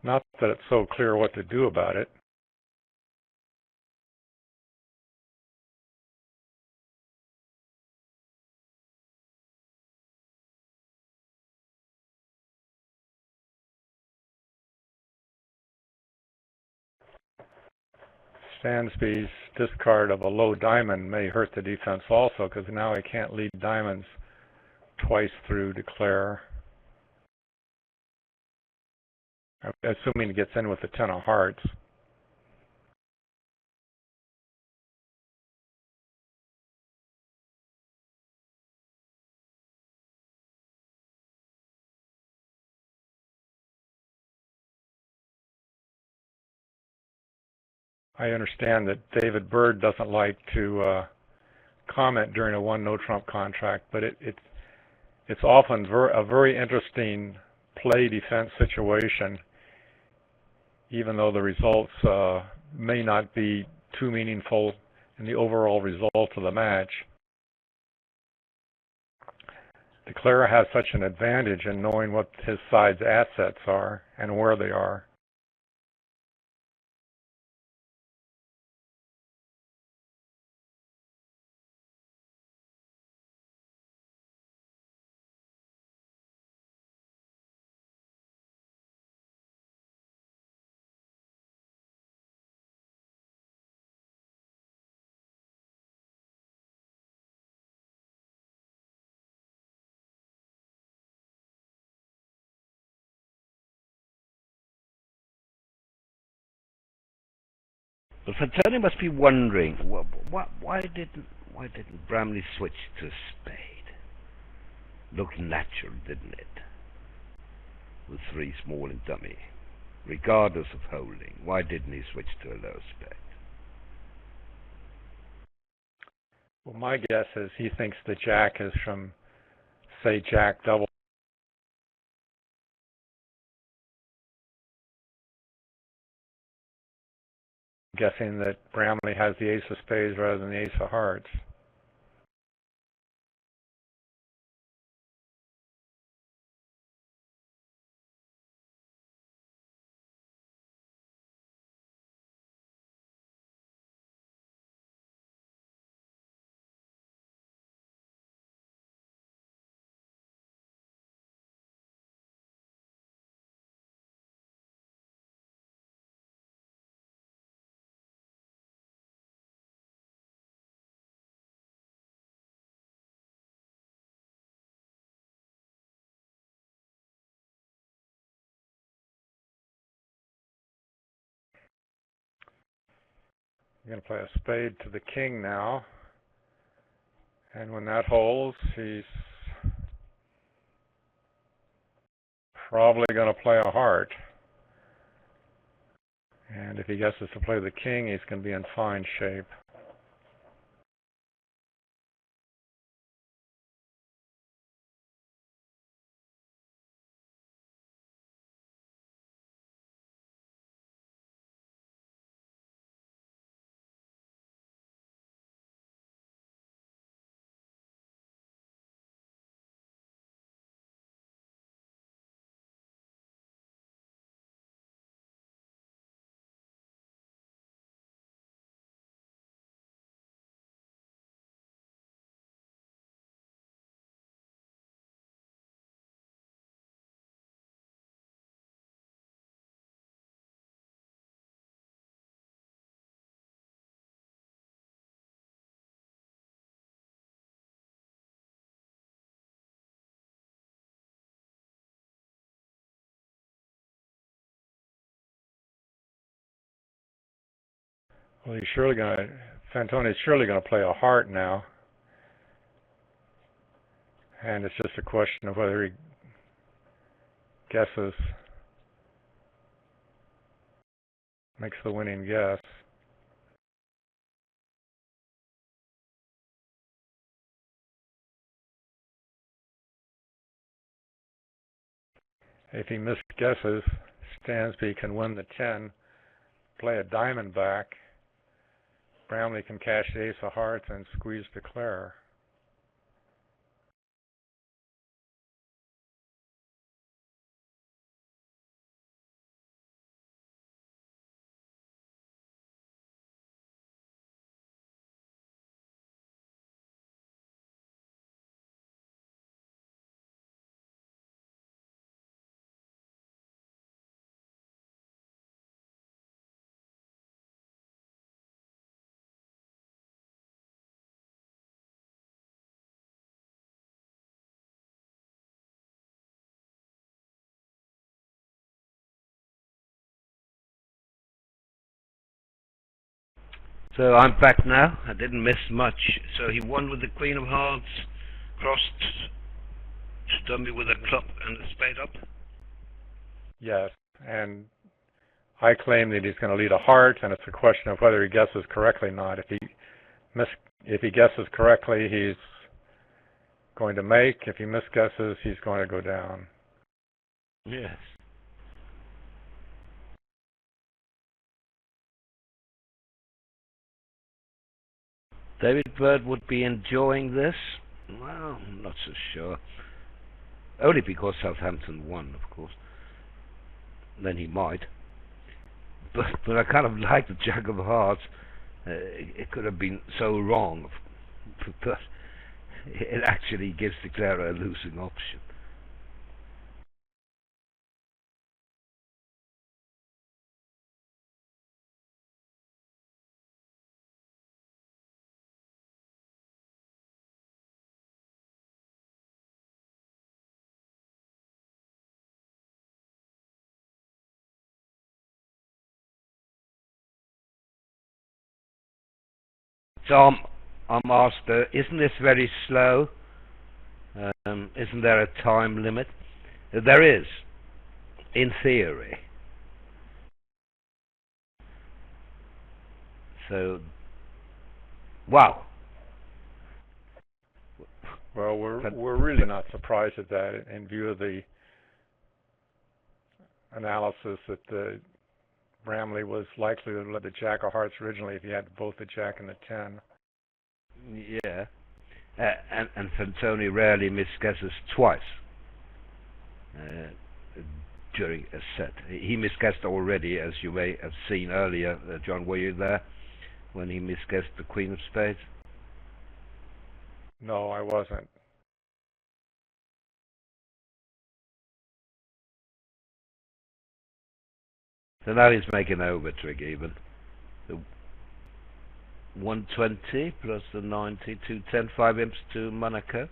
Not that it's so clear what to do about it. Stansby's discard of a low diamond may hurt the defense also, because now he can't lead diamonds twice through to Claire. Assuming he gets in with the 10 of hearts. I understand that David Bird doesn't like to comment during a one no trump contract, but it's often a very interesting play defense situation, even though the results may not be too meaningful in the overall result of the match. Declara has such an advantage in knowing what his side's assets are and where they are. But Fantoni must be wondering why didn't Bramley switch to a spade? Looked natural, didn't it? With three small and dummy, regardless of holding. Why didn't he switch to a low spade? Well, my guess is he thinks the jack is from, say, jack double. Guessing that Bramley has the ace of spades rather than the ace of hearts. He's going to play a spade to the king now. And when that holds, he's probably going to play a heart. And if he guesses to play the king, he's going to be in fine shape. Well, Fantoni's surely going to play a heart now. And it's just a question of whether he guesses, makes the winning guess. If he misguesses, Stansby can win the 10, play a diamond back. Bramley can cash the ace of hearts and squeeze declare. So I'm back now. I didn't miss much. So he won with the Queen of Hearts, crossed dummy with a club and a spade up. Yes, and I claim that he's going to lead a heart, and it's a question of whether he guesses correctly or not. If he guesses correctly, he's going to make. If he misguesses, he's going to go down. Yes. David Bird would be enjoying this. Well, I'm not so sure. Only because Southampton won, of course. Then he might. But I kind of like the Jack of Hearts. It could have been so wrong, but it actually gives the declarer a losing option. So I'm asked, isn't this very slow? Isn't there a time limit? There is, in theory. So, wow. Well, we're really not surprised at that in view of the analysis that Bramley was likely to let the Jack of Hearts originally if he had both the Jack and the 10. Yeah. And Fantoni rarely misguesses twice during a set. He misguessed already, as you may have seen earlier. John, were you there when he misguessed the Queen of Spades? No, I wasn't. So now he's making over trick even. The 120 plus the 90, 210, 5 imps to Monaco.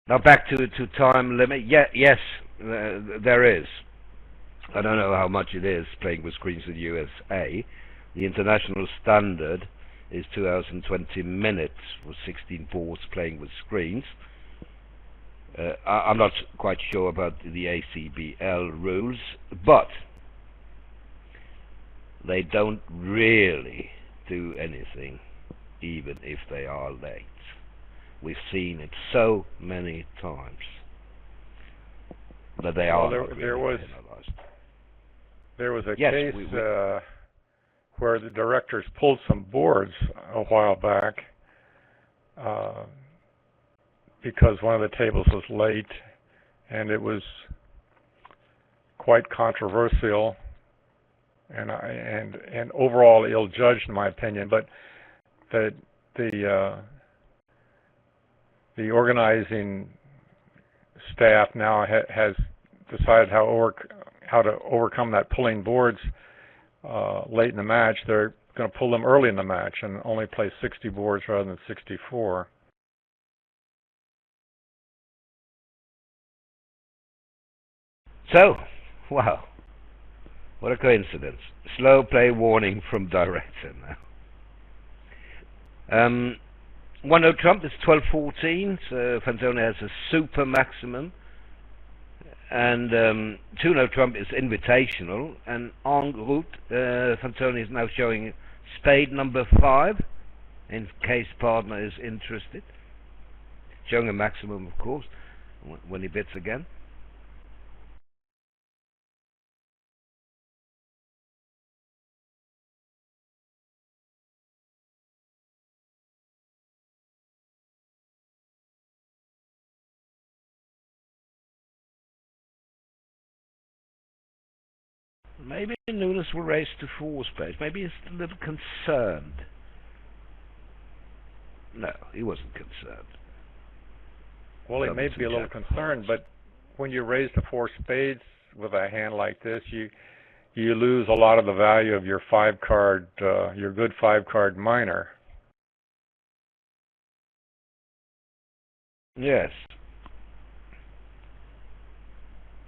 Now back to time limit. Yeah, yes, there is. I don't know how much it is playing with screens in the USA. The international standard is 2 hours and 20 minutes for 16 boards playing with screens. I'm not quite sure about the ACBL rules, but they don't really do anything, even if they are late. We've seen it so many times that they are not really penalized. There was a Yes, case where the directors pulled some boards a while back because one of the tables was late, and it was quite controversial and overall ill-judged, in my opinion. But the organizing staff now has decided how to overcome that pulling boards late in the match. They're going to pull them early in the match and only play 60 boards rather than 64. So, wow, what a coincidence. Slow play warning from director now. 1-0 trump is 12-14, so Fantoni has a super maximum. And 2-0 trump is invitational, and en route, Fantoni is now showing spade number 5, in case partner is interested. Showing a maximum, of course, when he bids again. Maybe Nunes will race to 4 spades. Maybe he's a little concerned. No, he wasn't concerned. Well, he may be a little concerned, but when you raise to 4 spades with a hand like this, you lose a lot of the value of your 5-card, your good 5-card minor. Yes.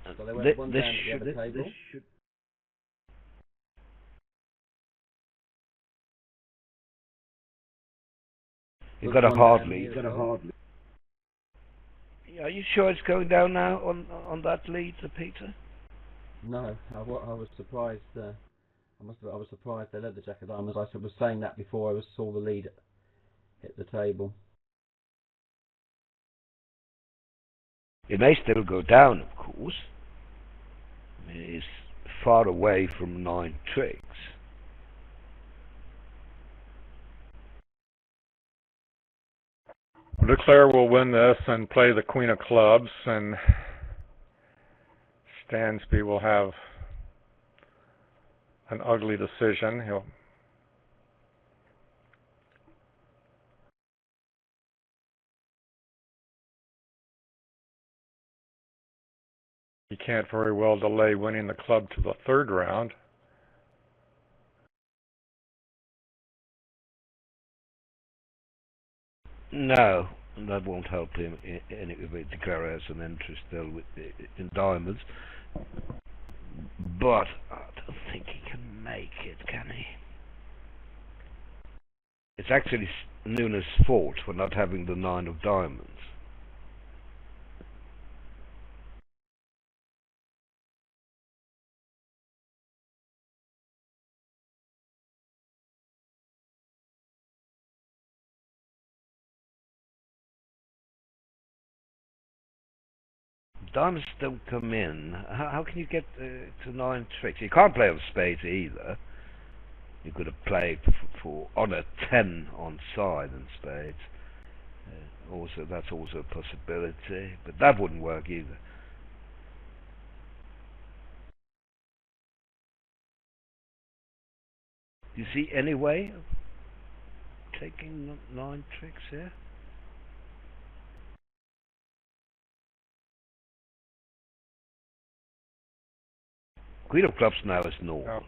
So they went one down at the other table. You've got a hard lead. Are you sure it's going down now on that lead, Peter? No, I was surprised. I was surprised they led the Jack of Diamonds. I was saying that before I saw the lead hit the table. It may still go down, of course. I mean, it's far away from 9 tricks. Leclerc will win this and play the Queen of Clubs, and Stansby will have an ugly decision. He can't very well delay winning the club to the 3rd round. No, that won't help him. Declare has an interest still in diamonds, but I don't think he can make it, can he? It's actually Nunes' fault for not having the 9 of diamonds. Diamonds don't come in. How can you get to 9 tricks? You can't play on spades either. You could have played for on a 10 on side in spades. Also, that's also a possibility, but that wouldn't work either. Do you see any way of taking 9 tricks here? Queen of clubs now is normal.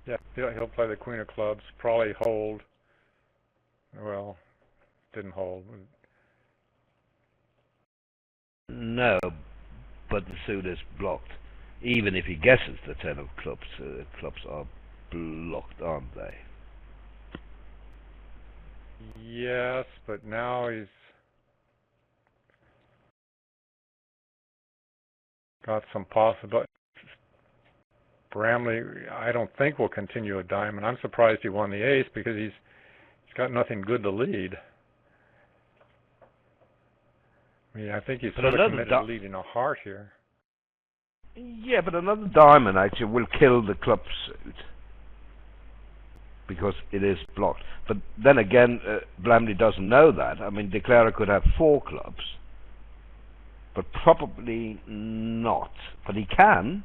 Yeah, he'll play the queen of clubs, probably hold. Well, didn't hold. No, but the suit is blocked. Even if he guesses the 10 of clubs, clubs are blocked, aren't they? Yes, but now he's got some possibilities. Bramley, I don't think will continue a diamond. I'm surprised he won the ace because he's got nothing good to lead. I mean, I think he's sort of committed to leading a heart here. Yeah, but another diamond actually will kill the club suit because it is blocked. But then again, Bramley doesn't know that. I mean, Declarer could have 4 clubs, but probably not. But he can.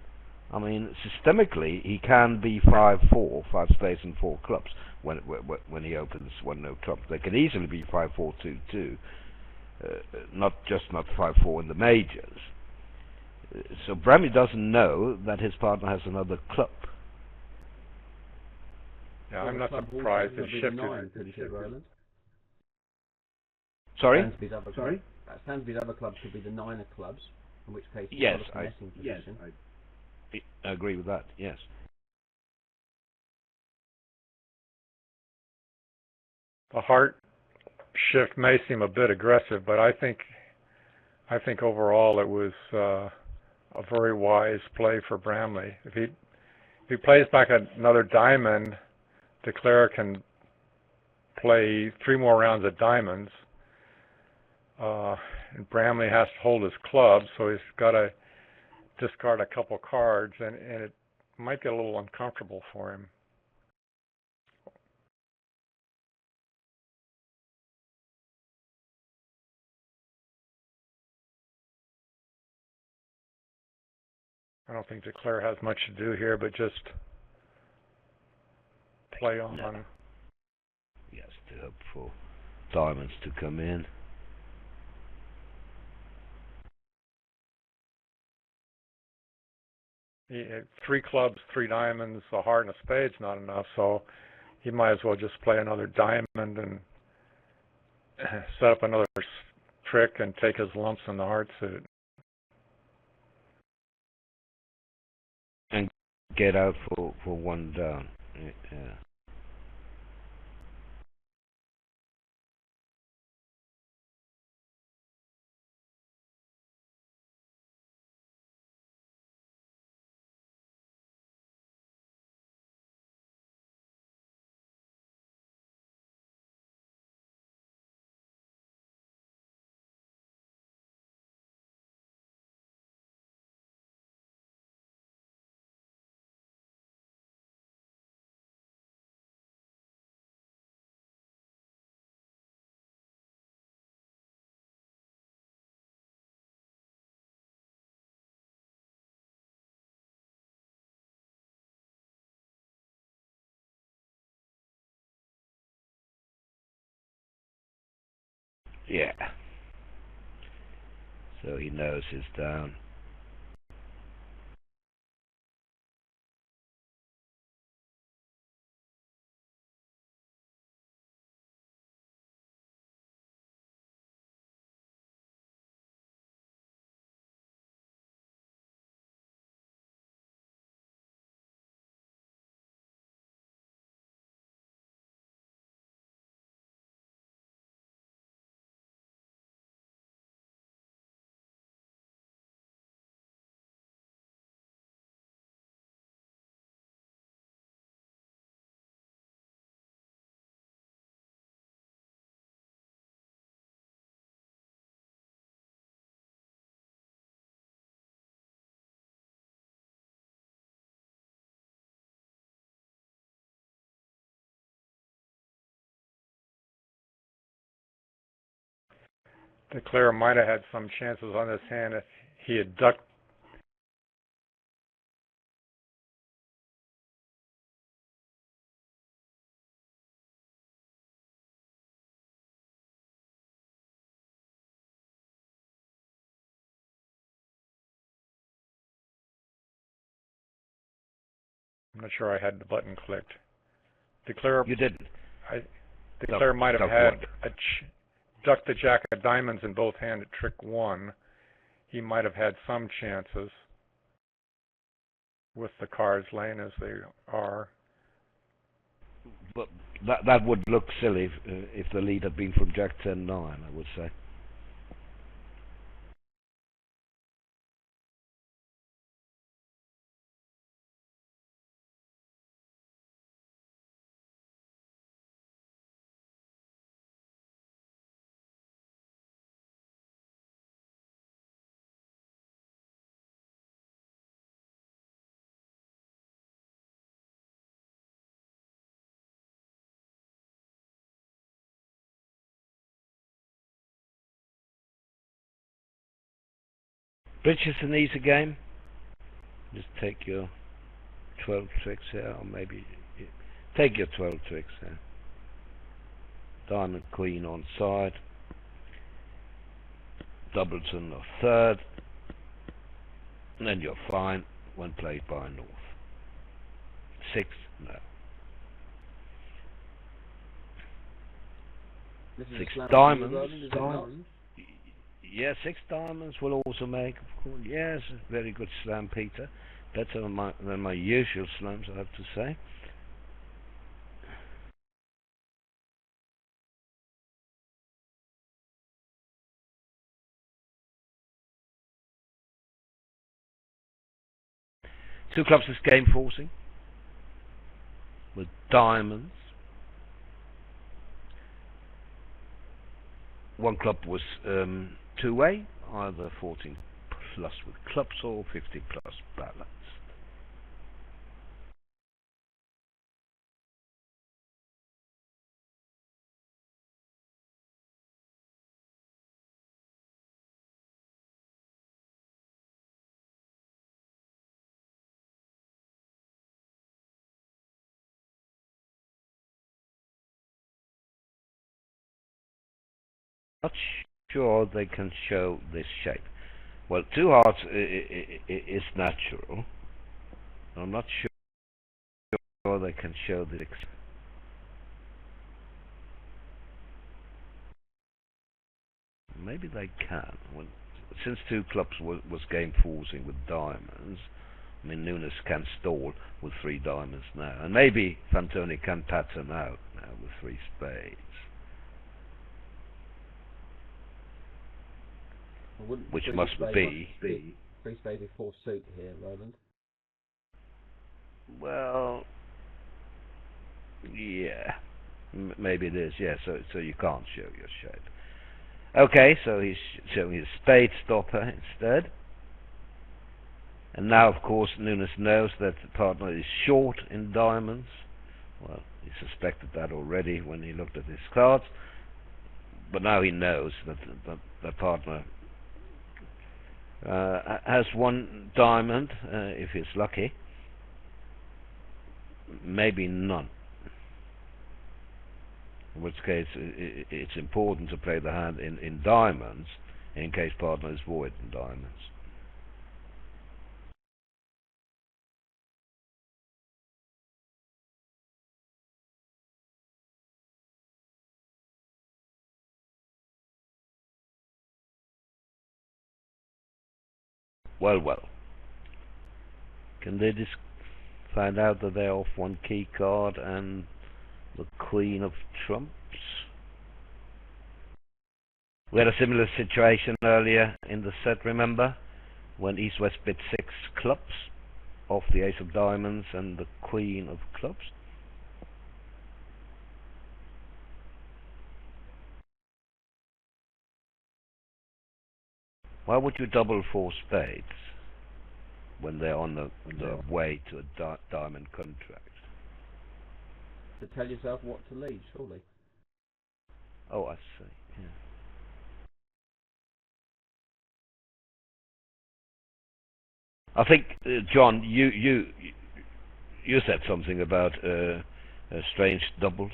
I mean, systemically, he can be 5-4, 5 spades and 4 clubs when he opens 1-no clubs. They can easily be 5-4-2-2, not 5-4 in the majors. So Bramley doesn't know that his partner has another club. Yeah, I'm not surprised it shifted. Sorry? Stansby's other club could be the 9 of clubs, in which case he's yes, got a finessing position. I agree with that, yes. The heart shift may seem a bit aggressive, but I think overall it was a very wise play for Bramley. If he plays back another diamond, Declare can play 3 more rounds of diamonds, and Bramley has to hold his club, so he's got to discard a couple cards, and it might get a little uncomfortable for him. I don't think Declare has much to do here, but just play on. No. Yes, to hope for diamonds to come in. He had 3 clubs, 3 diamonds, a heart and a spade's not enough, so he might as well just play another diamond and set up another trick and take his lumps in the heart suit. And get out for 1 down. Yeah. Yeah. So he knows he's down. Declare might have had some chances on this hand if he had ducked. I'm not sure I had the button clicked. Declare. You didn't. Declare might have had ducked the jack of diamonds in both hands at trick 1. He might have had some chances with the cards laying as they are. But that would look silly if the lead had been from Jack 10-9, I would say. Bridge is an easy game. Just take your 12 tricks here, or maybe take your 12 tricks here. Diamond Queen on side. Doubleton or third. And then you're fine when played by North. 6, no. This is 6 a diamonds. Yeah, 6 diamonds will also make, of course. Yes, very good slam, Peter. Better than my usual slams, I have to say. Two clubs is game forcing with diamonds. One club was two-way, either 14 plus with clubs or 50 plus balance. Not sure they can show this shape. Well, 2 hearts is natural. I'm not sure they can show this. Maybe they can. Well, since 2 clubs was game forcing with diamonds, I mean, Nunes can stall with 3 diamonds now. And maybe Fantoni can pattern out now with 3 spades. Which must be... 3 spades before suit here, Roland. Well, yeah. Maybe it is, yeah, so you can't show your shape. Okay, so he's showing his spade stopper instead. And now, of course, Nunes knows that the partner is short in diamonds. Well, he suspected that already when he looked at his cards. But now he knows that the partner has 1 diamond, if he's lucky. Maybe none. In which case, it's important to play the hand in diamonds, in case partner is void in diamonds. Well. Can they just find out that they're off 1 key card and the Queen of Trumps? We had a similar situation earlier in the set, remember? When East-West bid 6 clubs off the Ace of Diamonds and the Queen of Clubs. Why would you double 4 spades when they're on the way to a diamond contract? To tell yourself what to lead, surely. Oh, I see. Yeah. I think, John, you said something about strange doubles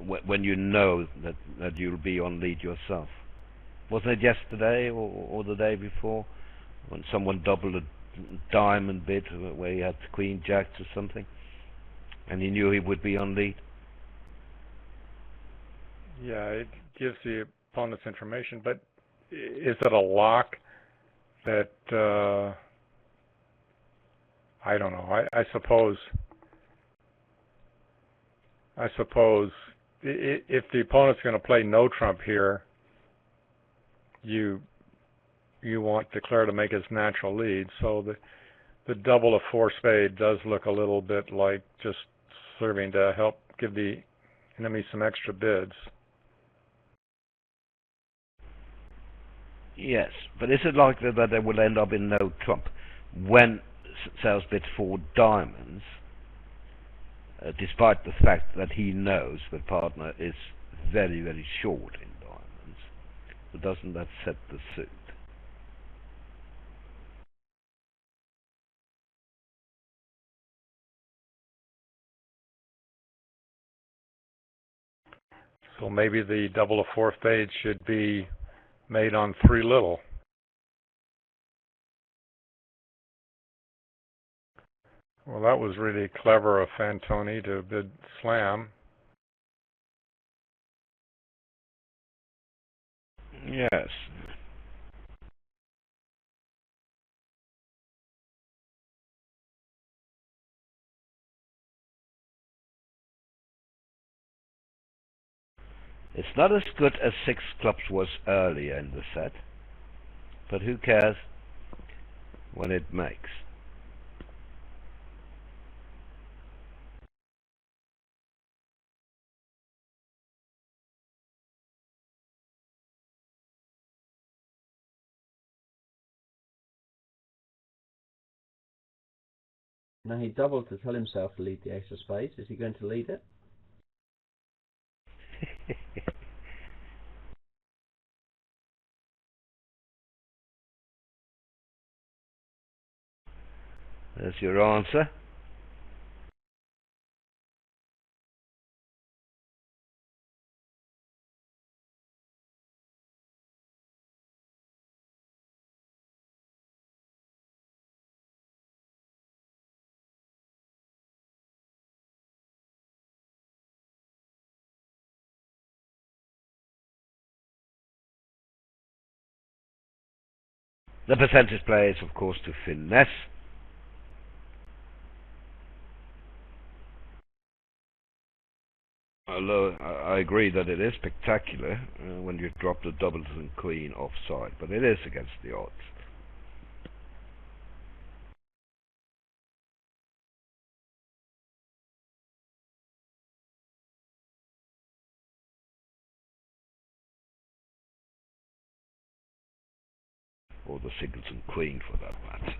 when you know that you'll be on lead yourself. Wasn't it yesterday or the day before when someone doubled a diamond bid where he had queen jacks or something, and he knew he would be on lead? Yeah, it gives the opponent's information, but is it a lock that I don't know. I suppose if the opponent's going to play no trump here, you want declare to make his natural lead. So the double of 4 spade does look a little bit like just serving to help give the enemy some extra bids. Yes, but is it likely that they will end up in no trump when Sales bids 4 diamonds, despite the fact that he knows the partner is very, very short in diamonds? But doesn't that set the suit? So maybe the double of 4 spades should be made on 3 little. Well, that was really clever of Fantoni to bid slam. Yes. It's not as good as 6 clubs was earlier in the set, but who cares when it makes? Now he doubled to tell himself to lead the ace of spades. Is he going to lead it? There's your answer. The percentage play is, of course, to finesse. Although I agree that it is spectacular when you drop the doubles and queen offside, but it is against the odds. Or the singles and queen, for that matter.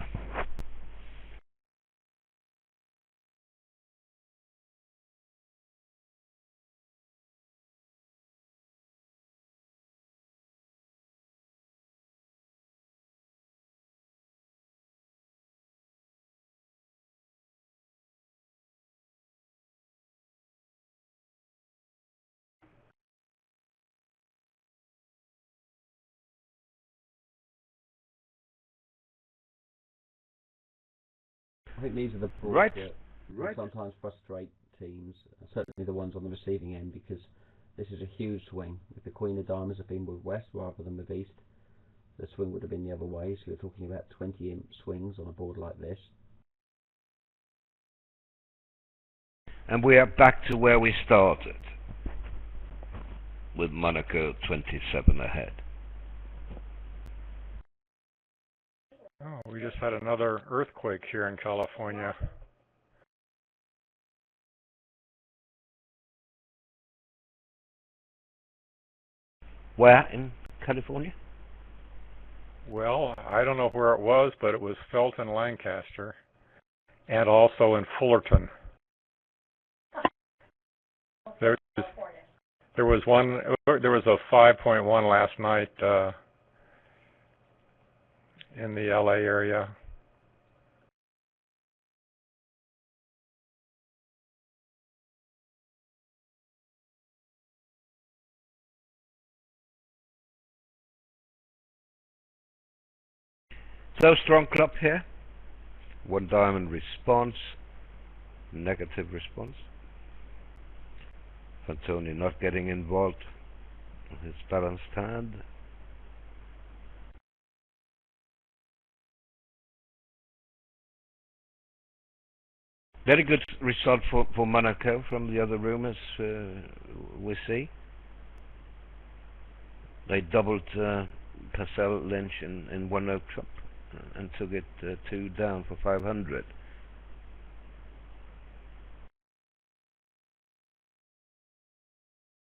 I think these are the balls Right. that sometimes frustrate teams, certainly the ones on the receiving end, because this is a huge swing. If the queen of diamonds had been with west rather than with east, the swing would have been the other way, so you're talking about 20-imp swings on a board like this. And we are back to where we started, with Monaco 27 ahead. Oh, we just had another earthquake here in California. Where in California? Well, I don't know where it was, but it was felt in Lancaster and also in Fullerton. There was a 5.1 last night in the LA area. So strong club here. One diamond response. Negative response. Fantoni not getting involved. His balanced hand. Very good result for Monaco from the other room, as we see. They doubled Purcell, Lynch in one no trump and took it 2 down for 500.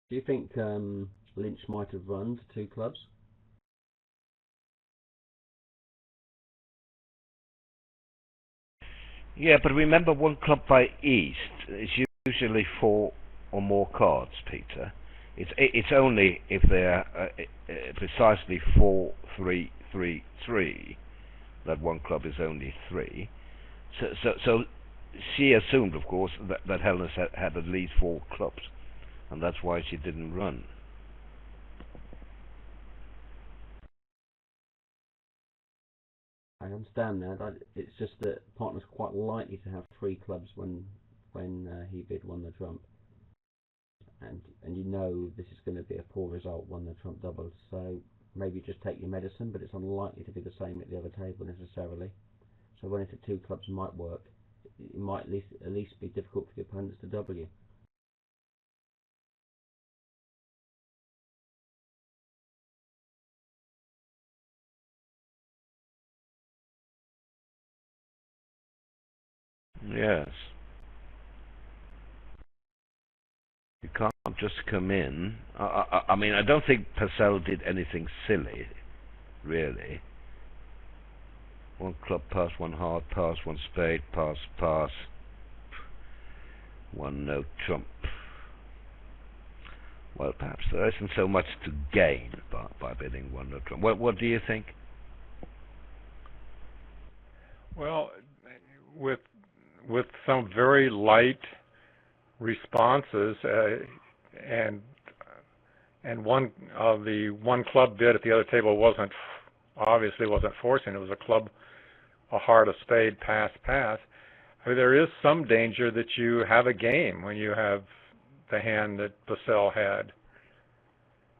Do you think Lynch might have run to 2 clubs? Yeah, but remember, one club by East is usually 4 or more cards, Peter. It's only if they're precisely 4, 3, 3, 3 that one club is only 3. So she assumed, of course, that Helen had at least 4 clubs, and that's why she didn't run. I understand now. It's just that partner's quite likely to have 3 clubs when he bid won the trump, and you know this is going to be a poor result when the trump doubles. So maybe just take your medicine, but it's unlikely to be the same at the other table necessarily. So running to 2 clubs might work. It might at least be difficult for the opponents to double you. Yes. You can't just come in. I mean, I don't think Purcell did anything silly, really. One club pass, one hard pass, one spade pass, pass. One no trump. Well, perhaps there isn't so much to gain by bidding one no trump. What do you think? Well, with some very light responses, and one of the one club bid at the other table obviously wasn't forcing. It was a heart, a spade, pass, pass. I mean, there is some danger that you have a game when you have the hand that Purcell had.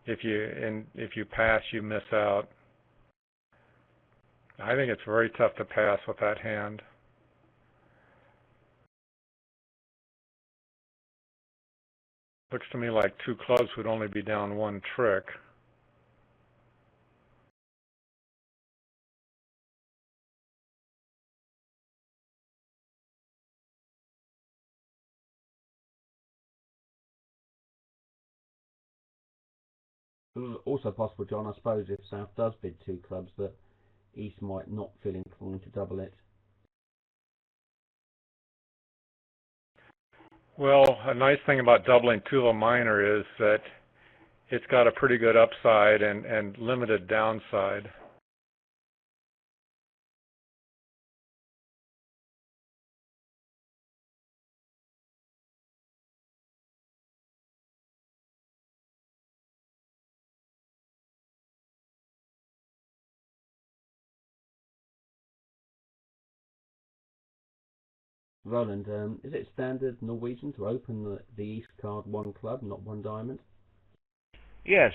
If you pass, you miss out. I think it's very tough to pass with that hand. Looks to me like 2 clubs would only be down 1 trick. It's also possible, John, I suppose, if South does bid 2 clubs, that East might not feel inclined to double it. Well, a nice thing about doubling to a minor is that it's got a pretty good upside and limited downside. Roland, is it standard Norwegian to open the East card 1 club, not 1 diamond? Yes.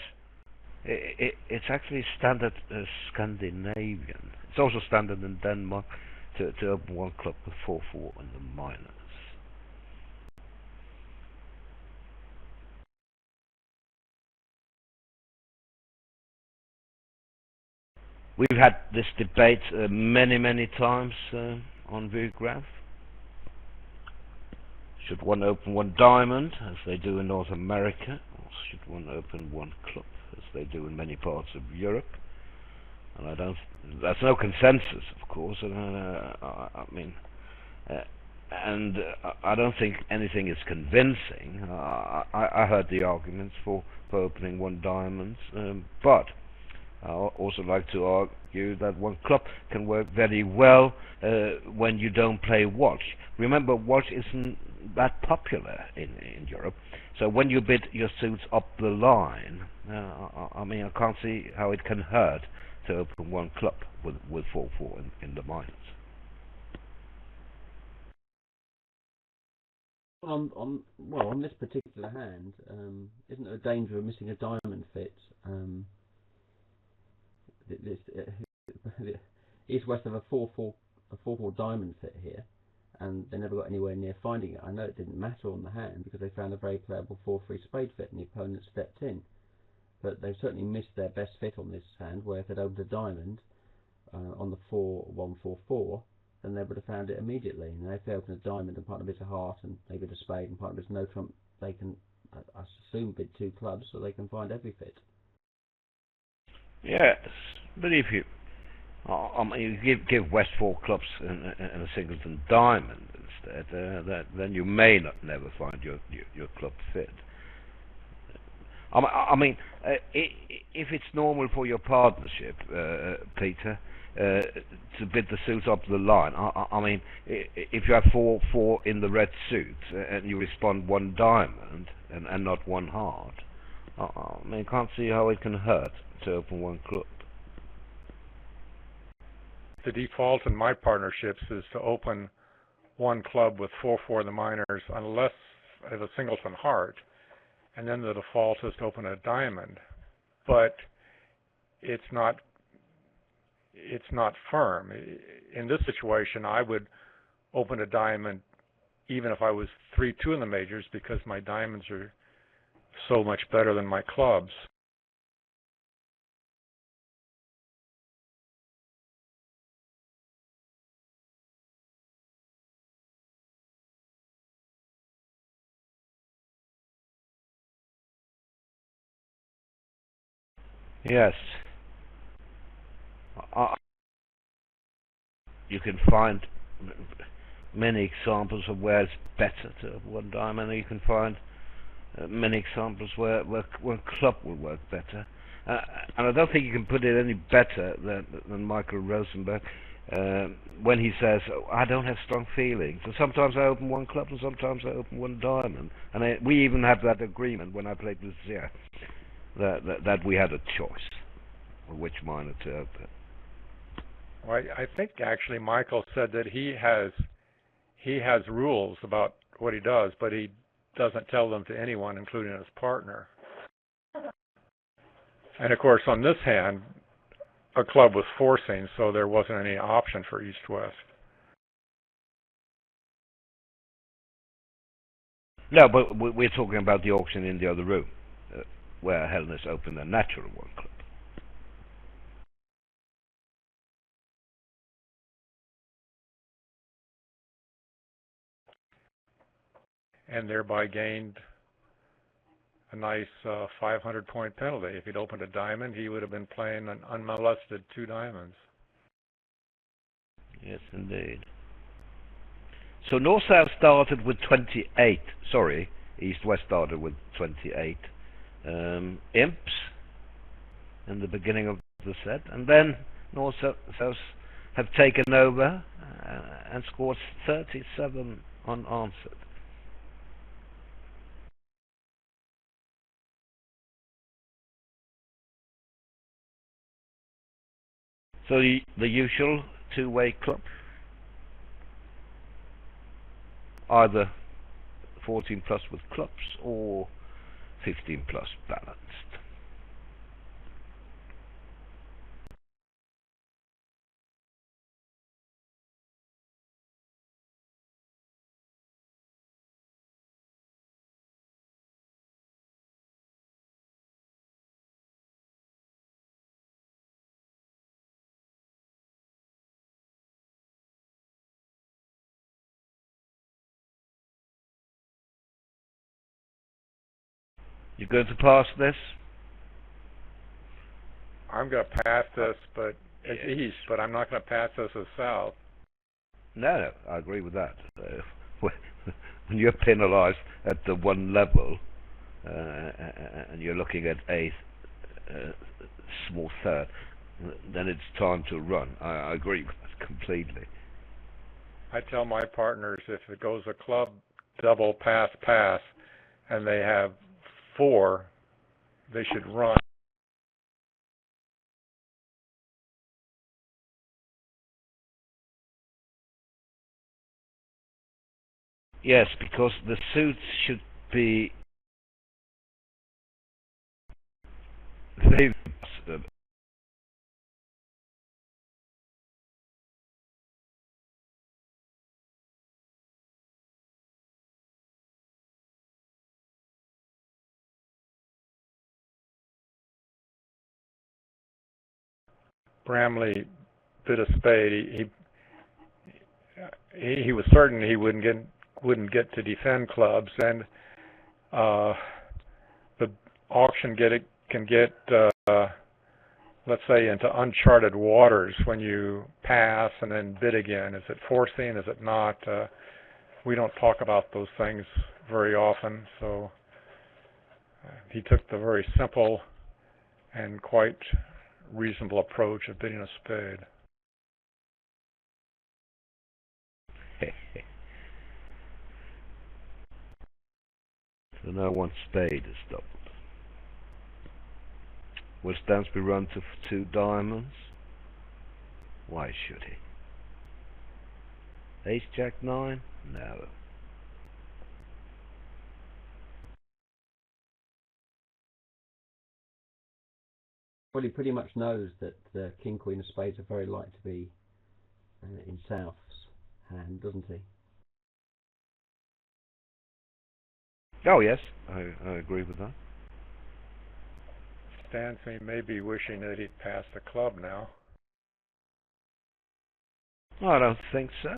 It's actually standard Scandinavian. It's also standard in Denmark to open 1 club with 4-4 in the minors. We've had this debate many times on Vugraph. Should one open 1 diamond, as they do in North America, or should one open 1 club, as they do in many parts of Europe? And that's no consensus, of course. I mean, and I don't think anything is convincing. I heard the arguments for opening 1 diamond, but I also like to argue that 1 club can work very well when you don't play Walsh. Remember, Walsh isn't that popular in Europe, so when you bid your suits up the line, I mean, I can't see how it can hurt to open one club with 4-4 in the minors. On this particular hand, isn't there a danger of missing a diamond fit? East West have a 4-4 diamond fit here, and they never got anywhere near finding it. I know it didn't matter on the hand because they found a very playable 4-3 spade fit, and the opponent stepped in. But they certainly missed their best fit on this hand, where if they'd opened a diamond on the 4-1-4-4, then they would have found it immediately. And if they open a diamond and partner bids a heart and they bid a spade and partner bids no trump, they can, I assume, bid 2 clubs, so they can find every fit. Yes, but if you, you give West 4 clubs and a singleton diamond instead, then you may never find your club fit. I mean, if it's normal for your partnership, Peter, to bid the suit up the line, I mean, if you have 4-4 in the red suit and you respond 1 diamond and not 1 heart, I mean, I can't see how it can hurt to open 1 club. The default in my partnerships is to open 1 club with 4-4 in the minors unless I have a singleton heart, and then the default is to open a diamond. But it's not firm. In this situation, I would open a diamond even if I was 3-2 in the majors, because my diamonds are so much better than my clubs. Yes. You can find many examples of where it's better to have 1 diamond, and you can find many examples where club will work better. And I don't think you can put it any better than Michael Rosenberg when he says, oh, I don't have strong feelings. And sometimes I open 1 club and sometimes I open 1 diamond. And we even have that agreement when I played with Zia, that we had a choice of which minor to open. Well, I think actually Michael said that he has rules about what he does, but he doesn't tell them to anyone, including his partner. And of course, on this hand, a club was forcing, so there wasn't any option for East-West. No, but we're talking about the auction in the other room, where Helnes opened a natural 1 club. And thereby gained a nice 500-point penalty. If he'd opened a diamond, he would have been playing an unmolested 2 diamonds. Yes, indeed. So North-South started with 28. Sorry, East-West started with 28 imps in the beginning of the set, and then North-South have taken over and scored 37 unanswered. So the usual 2-way club, either 14 plus with clubs or 15 plus balanced. You going to pass this? I'm going to pass this, but as East, but I'm not going to pass this as South. No, I agree with that. When you're penalised at the 1 level, and you're looking at a small third, then it's time to run. I agree with that completely. I tell my partners if it goes a club double pass, and they have 4, they should run. Yes, because the suits should be very Bramley bid a spade. He was certain he wouldn't get to defend clubs, and the auction can get let's say into uncharted waters when you pass and then bid again. Is it forcing? Is it not? We don't talk about those things very often, so he took the very simple and quite reasonable approach of bidding a spade. So now one spade is doubled. Will Stansby run to 2 diamonds? Why should he? Ace Jack 9? No. Well, he pretty much knows that the King Queen of Spades are very likely to be in South's hand, doesn't he? Oh yes, I agree with that. Stansby may be wishing that he'd passed the club now. I don't think so.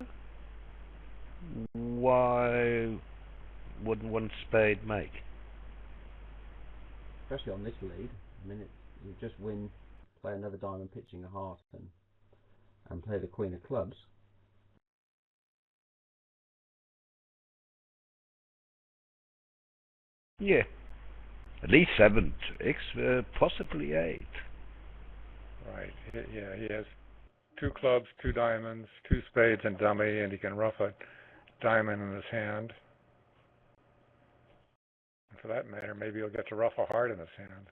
Why wouldn't one spade make? Especially on this lead. I mean, you just win, play another diamond, pitching a heart, and play the Queen of Clubs. Yeah. At least 7 tricks, possibly 8. Right. Yeah, he has 2 clubs, 2 diamonds, 2 spades and dummy, and he can rough a diamond in his hand. And for that matter, maybe he'll get to rough a heart in his hand.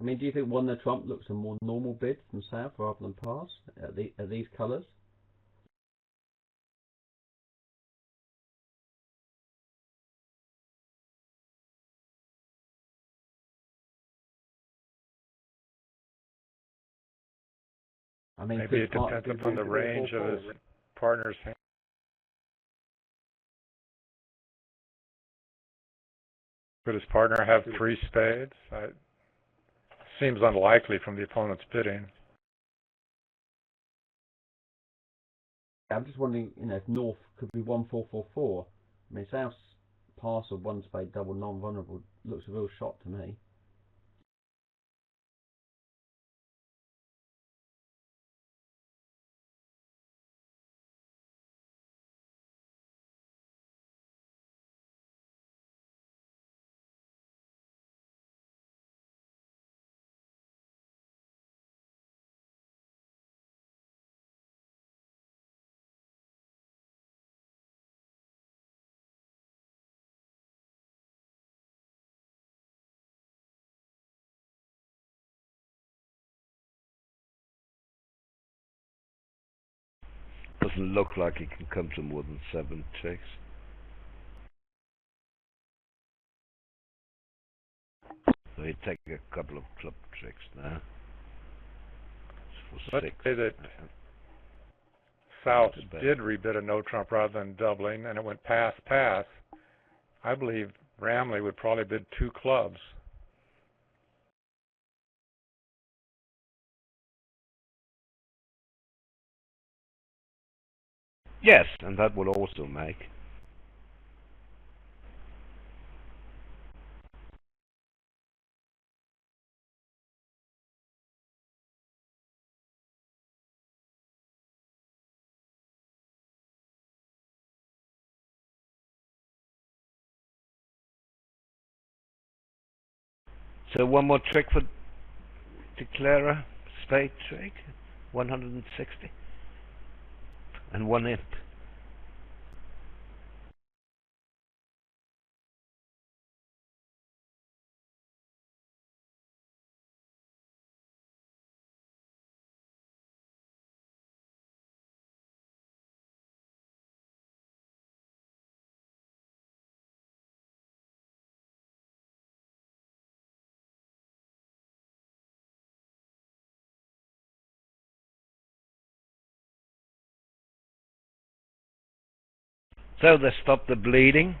I mean, do you think 1 the trump looks a more normal bid from South rather than pass at these colours? I mean, Maybe it depends upon the range of his partner's hand. Could his partner have 3 spades? Seems unlikely from the opponent's bidding. I'm just wondering, if North could be 1-4-4-4. I mean, South's pass of 1 spade double non-vulnerable looks a real shot to me. Doesn't look like he can come to more than 7 tricks. So he'd take a couple of club tricks now. For Let's 6. say that South did rebid a no trump rather than doubling, and it went pass. I believe Bramley would probably bid 2 clubs. Yes, and that will also make. So one more trick for declare a spade trick, 160, and 1 imp. So they stopped the bleeding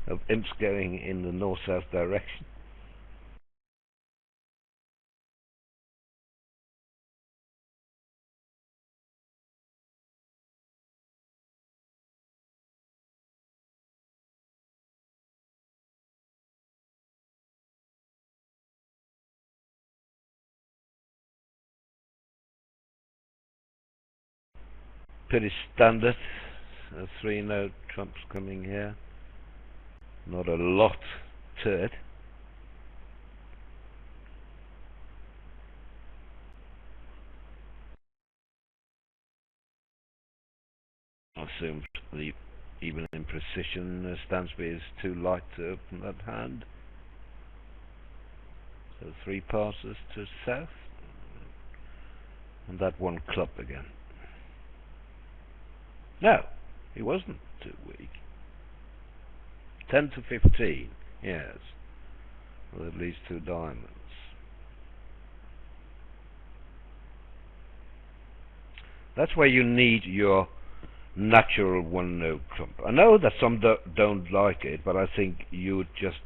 of imps going in the north-south direction. Pretty standard. 3-note trumps coming here. Not a lot to it. I assume the even in precision Stansby is too light to open that hand. So 3 passes to south. And that one club again. No, he wasn't too weak. 10 to 15, yes. With at least 2 diamonds. That's where you need your natural 1-note trump. I know that some don't like it, but I think you just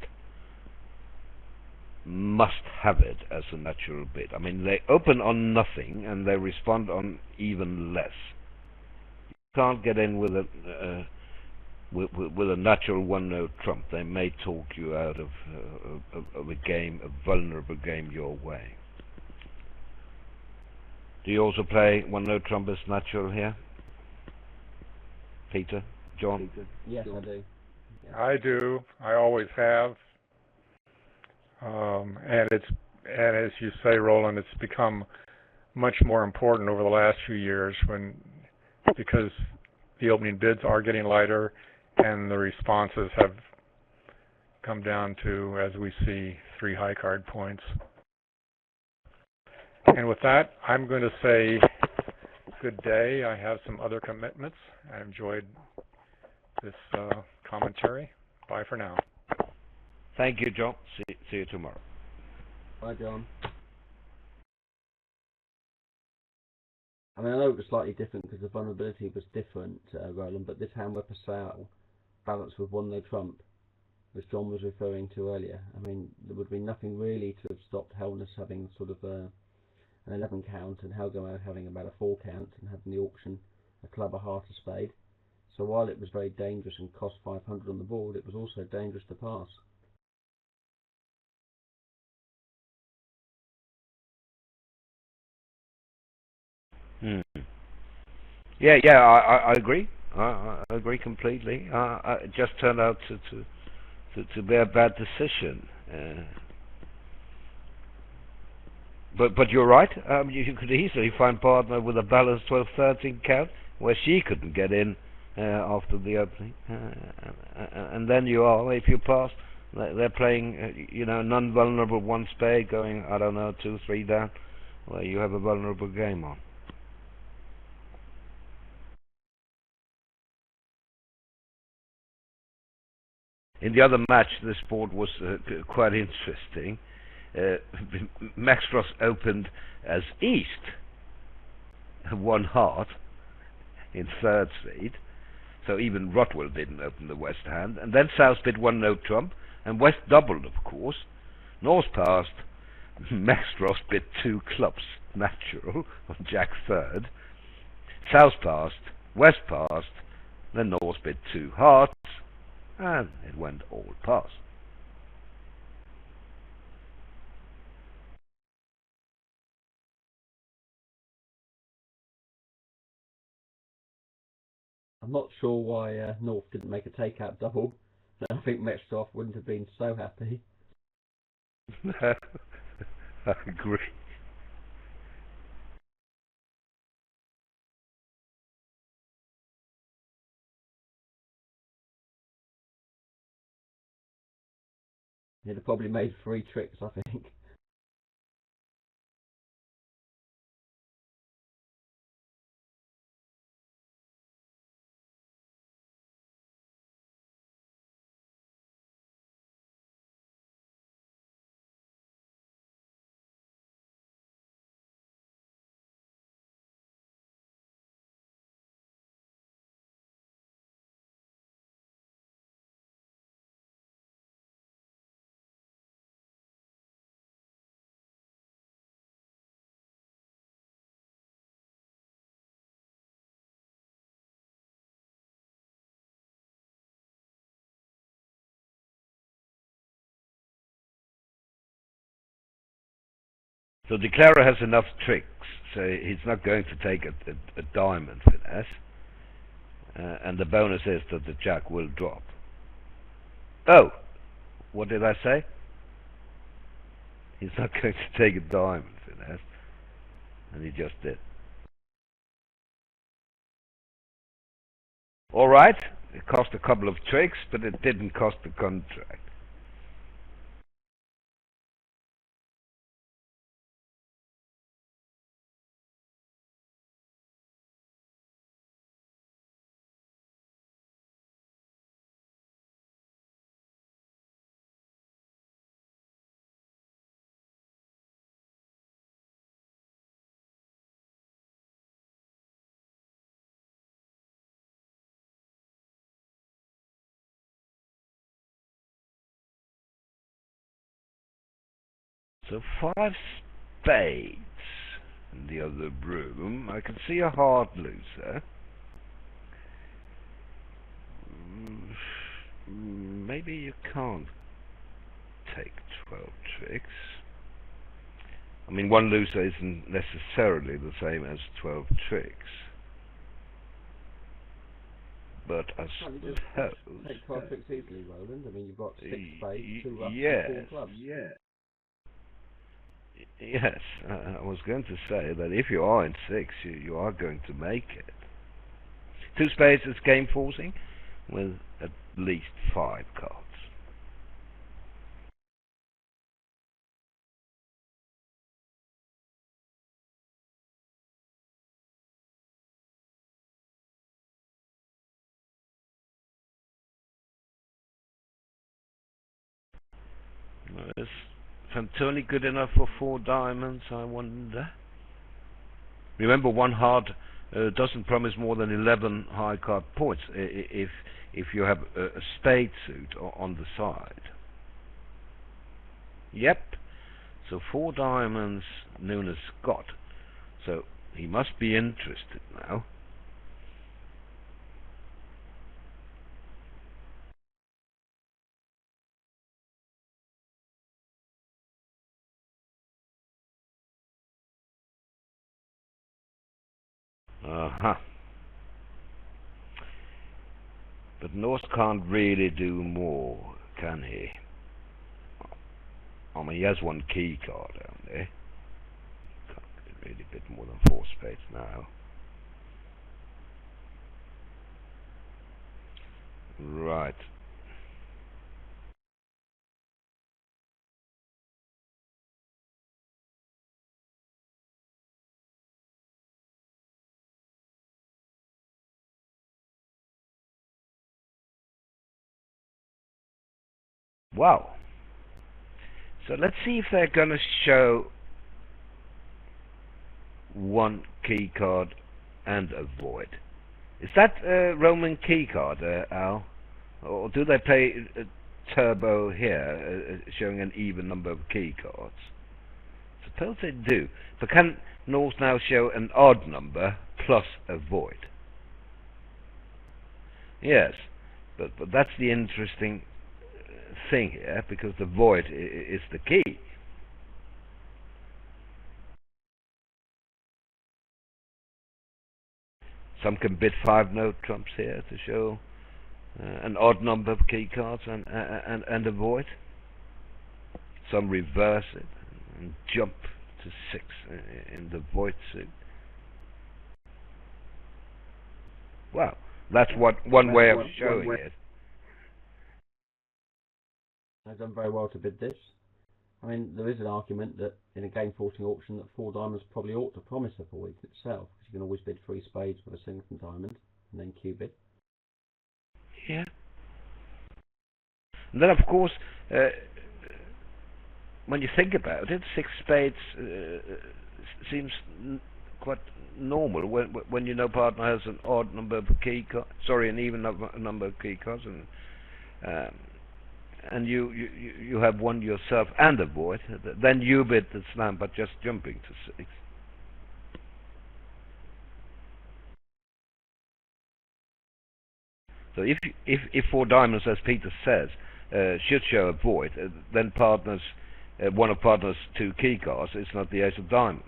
must have it as a natural bid. I mean, they open on nothing and they respond on even less. You can't get in with a natural 1-note trump. They may talk you out of a game, a vulnerable game your way. Do you also play 1-note trump as natural here? Peter? John? Yes, I do. Yeah. I do. I always have. And as you say, Roland, it's become much more important over the last few years because the opening bids are getting lighter and the responses have come down to, as we see, 3 high card points. And with that, I'm going to say good day. I have some other commitments. I enjoyed this commentary. Bye for now. Thank you, John. See you tomorrow. Bye, John. I mean, I know it was slightly different because the vulnerability was different, Roland, but this hand whipper sale balanced with 1-note trump, which John was referring to earlier. I mean, there would be nothing really to have stopped Helness having sort of an 11 count and Helgo having about a 4 count and having the auction a club, a heart, a spade. So while it was very dangerous and cost 500 on the board, it was also dangerous to pass. Yeah, I agree. I agree completely. It just turned out to be a bad decision. But you're right. You could easily find partner with a balanced 12-13 count where she couldn't get in after the opening, and then you are, if you pass, they're playing non-vulnerable 1 spade going, I don't know, 2-3 down, where you have a vulnerable game on. In the other match, this board was quite interesting. Max Frost opened as East, 1 heart in 3rd seed, so even Rotwell didn't open the West hand, and then South bid 1-note trump, and West doubled, of course. North passed, Max Frost bid 2 clubs, natural, on Jack 3rd. South passed, West passed, then North bid 2 hearts, and it went all pass. I'm not sure why North didn't make a takeout double. I think Metcalf wouldn't have been so happy. I agree. He'd have probably made 3 tricks, I think. So declarer has enough tricks, so he's not going to take a diamond finesse. And the bonus is that the jack will drop. Oh, what did I say? He's not going to take a diamond finesse, and he just did. Alright, it cost a couple of tricks, but it didn't cost the contract. So 5 spades in the other room. I can see a hard loser. Maybe you can't take 12 tricks. I mean, one loser isn't necessarily the same as 12 tricks. But I suppose... Take 12 tricks easily, Roland. I mean, you've got 6 spades, 2 ruffs, yes, and 4 clubs. Yes, I was going to say that if you are in 6, you are going to make it. 2 spades is game forcing with at least 5 cards. Is Fantoni good enough for 4 diamonds, I wonder? Remember, one hard doesn't promise more than 11 high card points if you have a spade suit on the side. Yep. So 4 diamonds Nunes got. So he must be interested now. Uh-huh. But North can't really do more, can he? I mean, he has 1 key card down there. Can't really bid more than 4 spades now. Right. Wow. So let's see if they're going to show 1 key card and a void. Is that a Roman key card, Al? Or do they play a turbo here, showing an even number of key cards? Suppose they do. But can North now show an odd number plus a void? Yes, but that's the interesting thing here, because the void is the key. Some can bid 5 no trumps here to show an odd number of key cards and a void. Some reverse it and jump to 6 in the void suit. Well, that's one way of showing it. They've done very well to bid this. I mean, there is an argument that in a game forcing auction that 4 diamonds probably ought to promise a void itself, because you can always bid 3 spades with a singleton diamond and then cube it. Yeah. And then, of course, when you think about it, 6 spades seems quite normal when you know partner has an odd number of key cards, sorry, an even number of key cards, and you have 1 yourself and a void. Then you bid the slam, but just jumping to 6. So if 4 diamonds, as Peter says, should show a void, then partners one of partner's two key cards, it's not the ace of diamonds.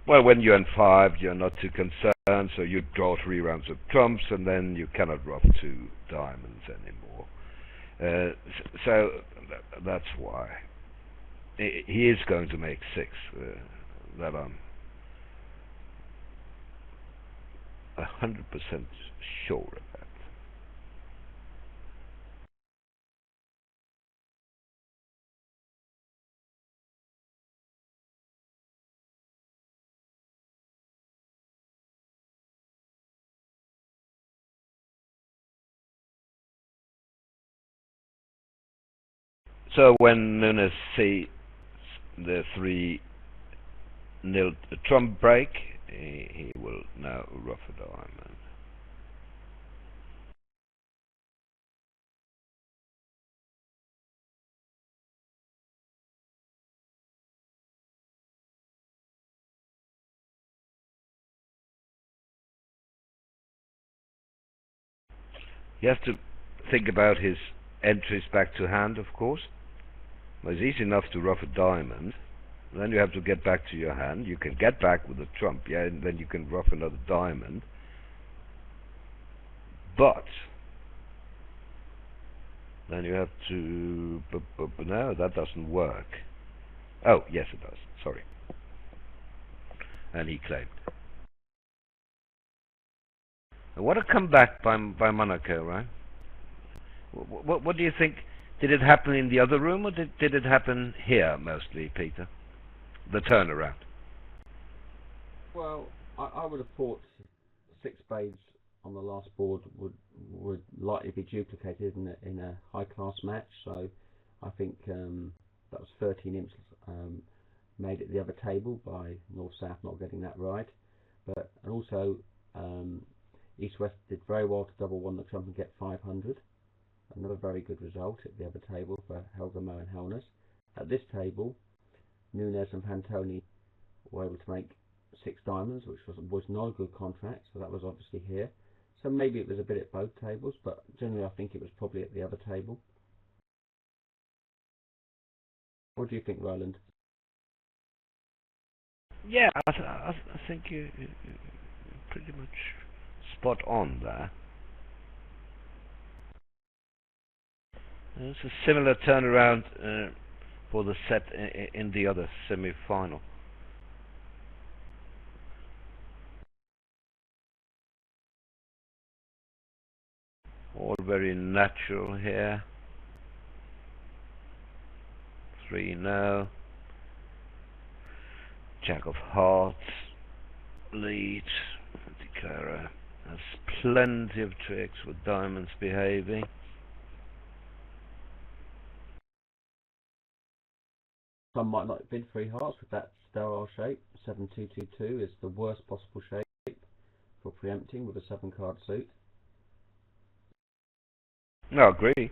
Well, when you're in 5, you're not too concerned, so you draw 3 rounds of trumps, and then you cannot ruff 2 diamonds anymore. So that's why. He is going to make 6. That I'm 100% sure of that. So when Nunes sees the 3 nil trump break, he will now ruff a diamond. He has to think about his entries back to hand, of course. Well, it's easy enough to ruff a diamond. Then you have to get back to your hand. You can get back with a trump, yeah, and then you can ruff another diamond. But then you have to... no, that doesn't work. Oh, yes it does. Sorry. And he claimed. What a comeback by Monaco, right? What do you think? Did it happen in the other room, or did it happen here mostly, Peter? The turnaround. Well, I would have thought 6 spades on the last board would likely be duplicated in a high class match. So I think that was 13 imps made at the other table by North South not getting that right. But and also East West did very well to double one the trump and get 500. Another very good result at the other table for Helga, Mo and Helners. At this table, Nunes and Fantoni were able to make 6 diamonds, which was not a good contract, so that was obviously here. So maybe it was a bit at both tables, but generally I think it was probably at the other table. What do you think, Roland? Yeah, I think you're pretty much spot on there. There's a similar turnaround for the set in the other semi-final. All very natural here. 3 now. Jack of hearts. Lead. Declarer has plenty of tricks with diamonds behaving. Some might not have been 3 hearts with that sterile shape. 7-2-2-2 is the worst possible shape for preempting with a 7-card suit. No, I agree.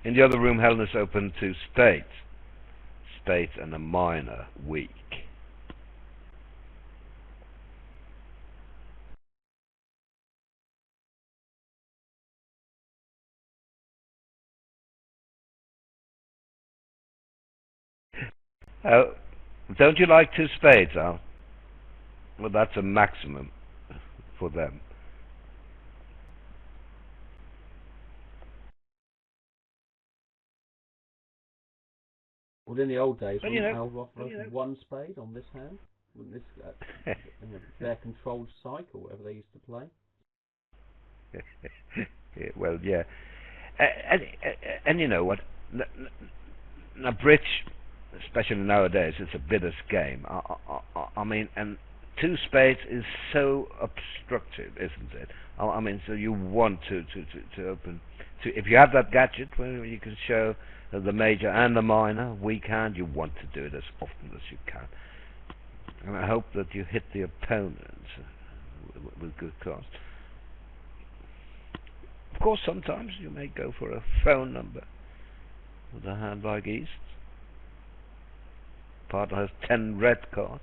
In the other room, Helness opened 2 spades. Spades and a minor, weak. Oh, don't you like 2 spades, Al? Well, that's a maximum for them. Well, in the old days, But, wouldn't Al Roth have 1 spade on this hand? Wouldn't this their controlled cycle, or whatever they used to play? Yeah, well, yeah. And you know what? Now, bridge, especially nowadays, it's a bidder's game. I mean, and 2 spades is so obstructive, isn't it? I mean, so you want to open. If you have that gadget where you can show the major and the minor weak hand, you want to do it as often as you can. And I hope that you hit the opponents with good cards. Of course, sometimes you may go for a phone number with a hand like East. Partner has 10 red cards.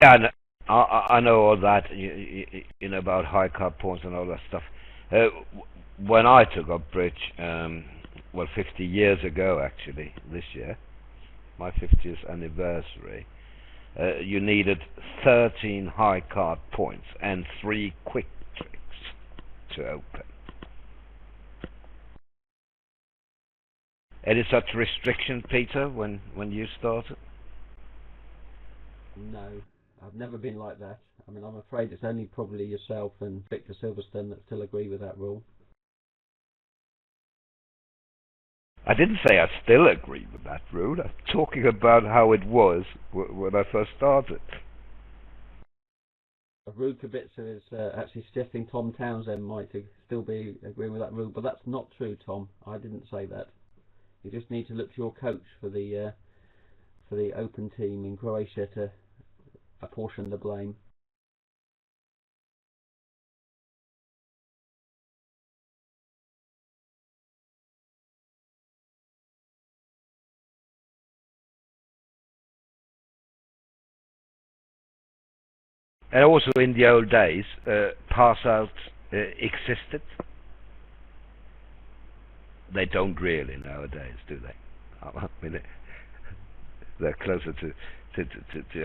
Yeah, I know all that. You know about high card points and all that stuff. When I took up bridge, well, 50 years ago actually, this year, my 50th anniversary, you needed 13 high card points and 3 quick tricks to open. Any such restriction, Peter, when you started? No, I've never been like that. I mean, I'm afraid it's only probably yourself and Victor Silverstone that still agree with that rule. I didn't say I still agree with that rule. I'm talking about how it was when I first started. Rude Kubica is actually suggesting Tom Townsend might still be agreeing with that rule, but that's not true, Tom. I didn't say that. You just need to look to your coach for the Open team in Croatia to apportion the blame. And also in the old days, pass-outs existed. They don't really nowadays, do they? I mean, they're closer to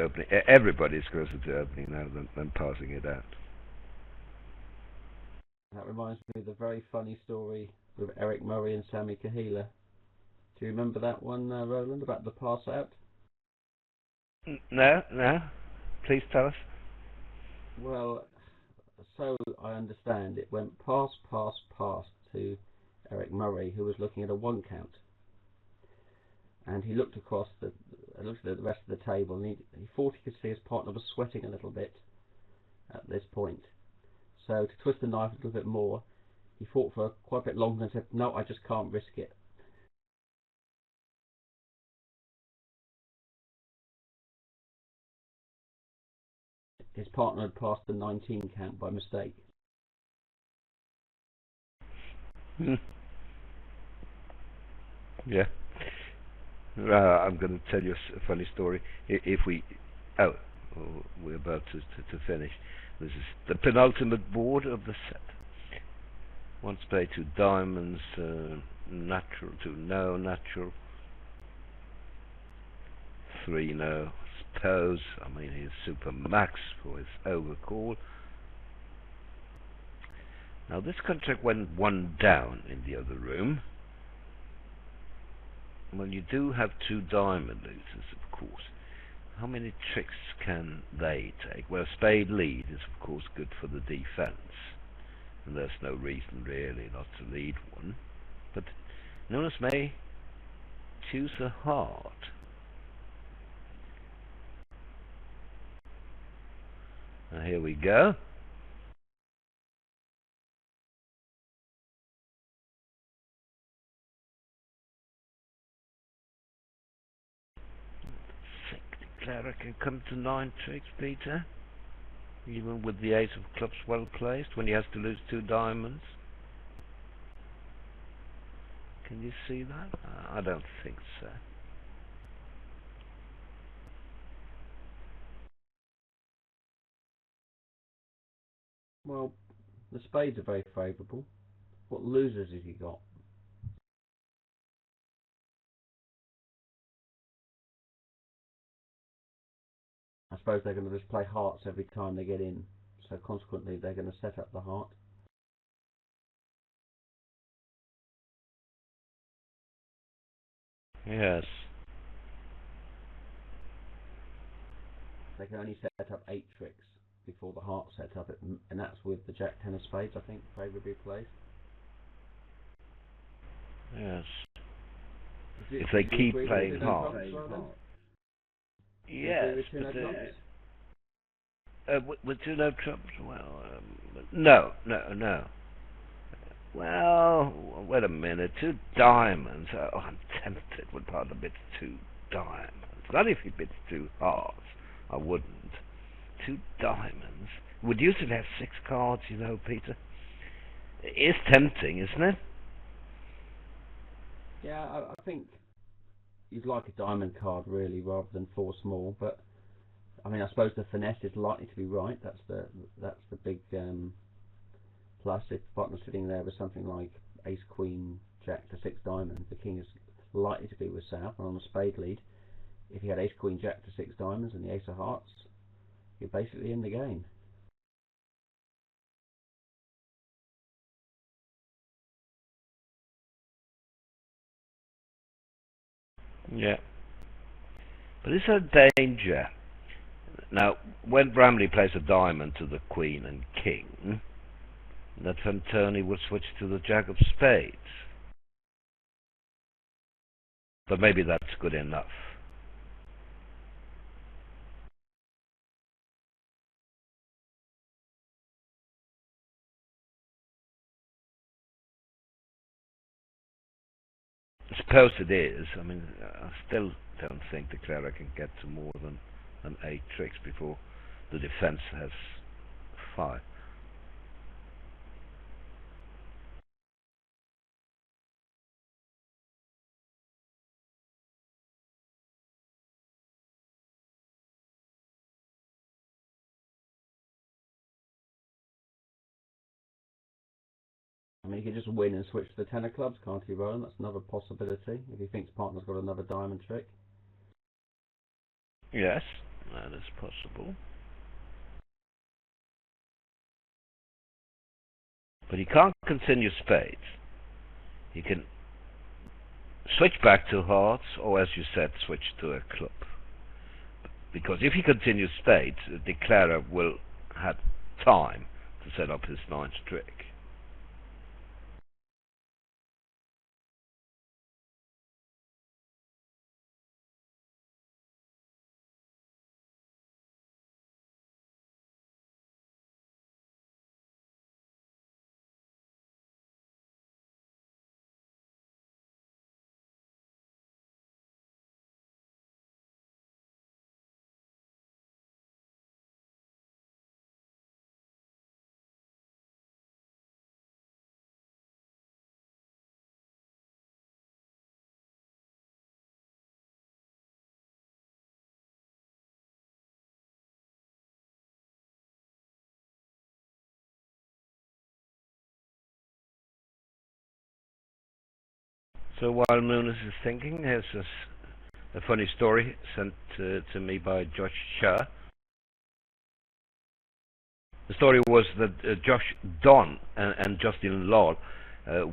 opening. Everybody's closer to opening now than passing it out. That reminds me of the very funny story with Eric Murray and Sami Khedira. Do you remember that one, Roland, about the pass-out? No. Please tell us. Well, so I understand it went pass to Eric Murray, who was looking at a 1 count. And he looked across looked at the rest of the table, and he thought he could see his partner was sweating a little bit at this point. So to twist the knife a little bit more, he fought for quite a bit longer and said, "No, I just can't risk it." His partner had passed the 19 count by mistake. Yeah. I'm going to tell you a funny story. If we... Oh, we're about to finish. This is the penultimate board of the set. One spade, 2 diamonds, natural, 2 no, natural, 3 no, suppose. I mean, he's super max for his overcall. Now this contract went 1 down in the other room. Well, you do have 2 diamond losers, of course. How many tricks can they take? Well, spade lead is of course good for the defense, and there's no reason really not to lead one. But Nunes may choose a heart. Now here we go. I think the Clara can come to 9 tricks, Peter. Even with the ace of clubs well placed, when he has to lose 2 diamonds. Can you see that? I don't think so. Well, the spades are very favourable. What losers have you got? I suppose they're going to just play hearts every time they get in, so consequently they're going to set up the heart. Yes. They can only set up 8 tricks before the heart set up, and that's with the Jack 10 of spades, I think, favourably placed. Yes. If they keep playing hearts. Yes, but with 2 no trumps, well, no. Well, wait a minute, 2 diamonds. Oh, I'm tempted. Would partner bid 2 diamonds. Not if he bids 2 hearts. I wouldn't. 2 diamonds. Would usually have 6 cards, you know, Peter. It's tempting, isn't it? Yeah, I think you'd like a diamond card really, rather than 4 small, but I mean, I suppose the finesse is likely to be right. That's the big plus. If the partner's sitting there with something like ace, queen, jack to 6 diamonds, the king is likely to be with South. And on the spade lead, if he had ace, queen, jack to 6 diamonds and the ace of hearts, you're basically in the game. Yeah. But it's a danger. Now, when Bramley plays a diamond to the queen and king, that Fantoni would switch to the jack of spades. But maybe that's good enough. I suppose it is. I mean, I still don't think the Clara can get to more than 8 tricks before the defense has 5. I mean, he could just win and switch to the 10 of clubs, can't he, Roland? That's another possibility, if he thinks partner's got another diamond trick. Yes, that is possible. But he can't continue spades. He can switch back to hearts, or as you said, switch to a club. Because if he continues spades, the declarer will have time to set up his 9th trick. So while Muniz is thinking, here's a funny story sent to me by Josh Shah. The story was that Josh Don and Justin Law,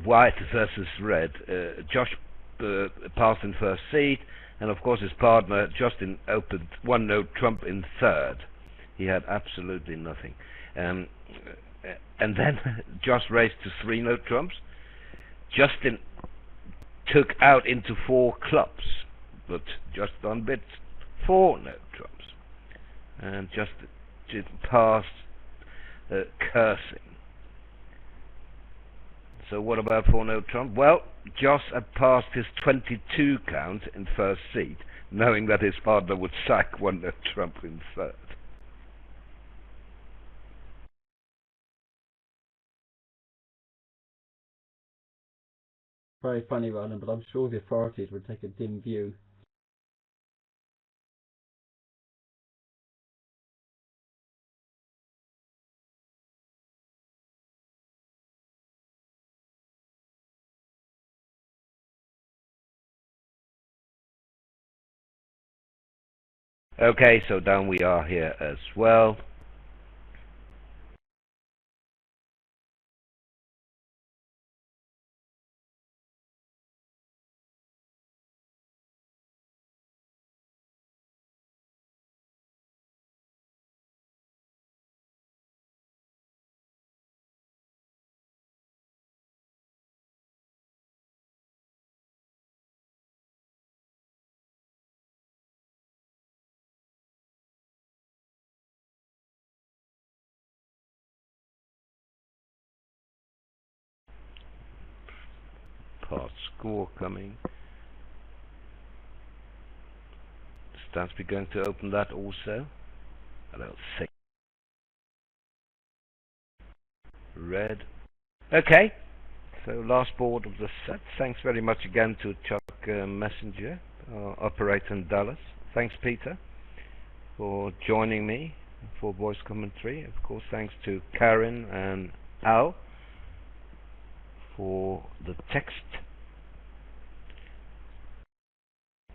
white versus red. Josh passed in first seed, and of course his partner Justin opened 1-note trump in third. He had absolutely nothing. And then Josh raised to 3-note trumps. Justin took out into 4 clubs, but just on bit 4-note trumps, and just passed cursing. So what about 4-note trump? Well, Josh had passed his 22 count in first seed, knowing that his partner would sack 1-note trump in third. Very funny, Roland, but I'm sure the authorities would take a dim view. Okay, so down we are here as well. Part score coming. Stansby going to open that also. About 6. Red. Okay, so last board of the set. Thanks very much again to Chuck Messenger, operator in Dallas. Thanks, Peter. for joining me for voice commentary. Of course, thanks to Karen and Al for the text.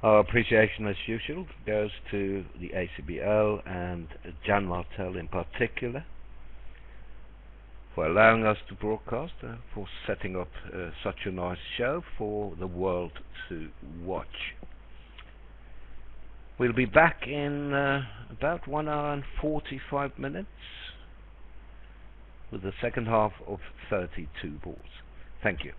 Our appreciation, as usual, goes to the ACBL and Jan Martel in particular for allowing us to broadcast, for setting up such a nice show for the world to watch. We'll be back in about 1 hour and 45 minutes with the second half of 32 balls. Thank you.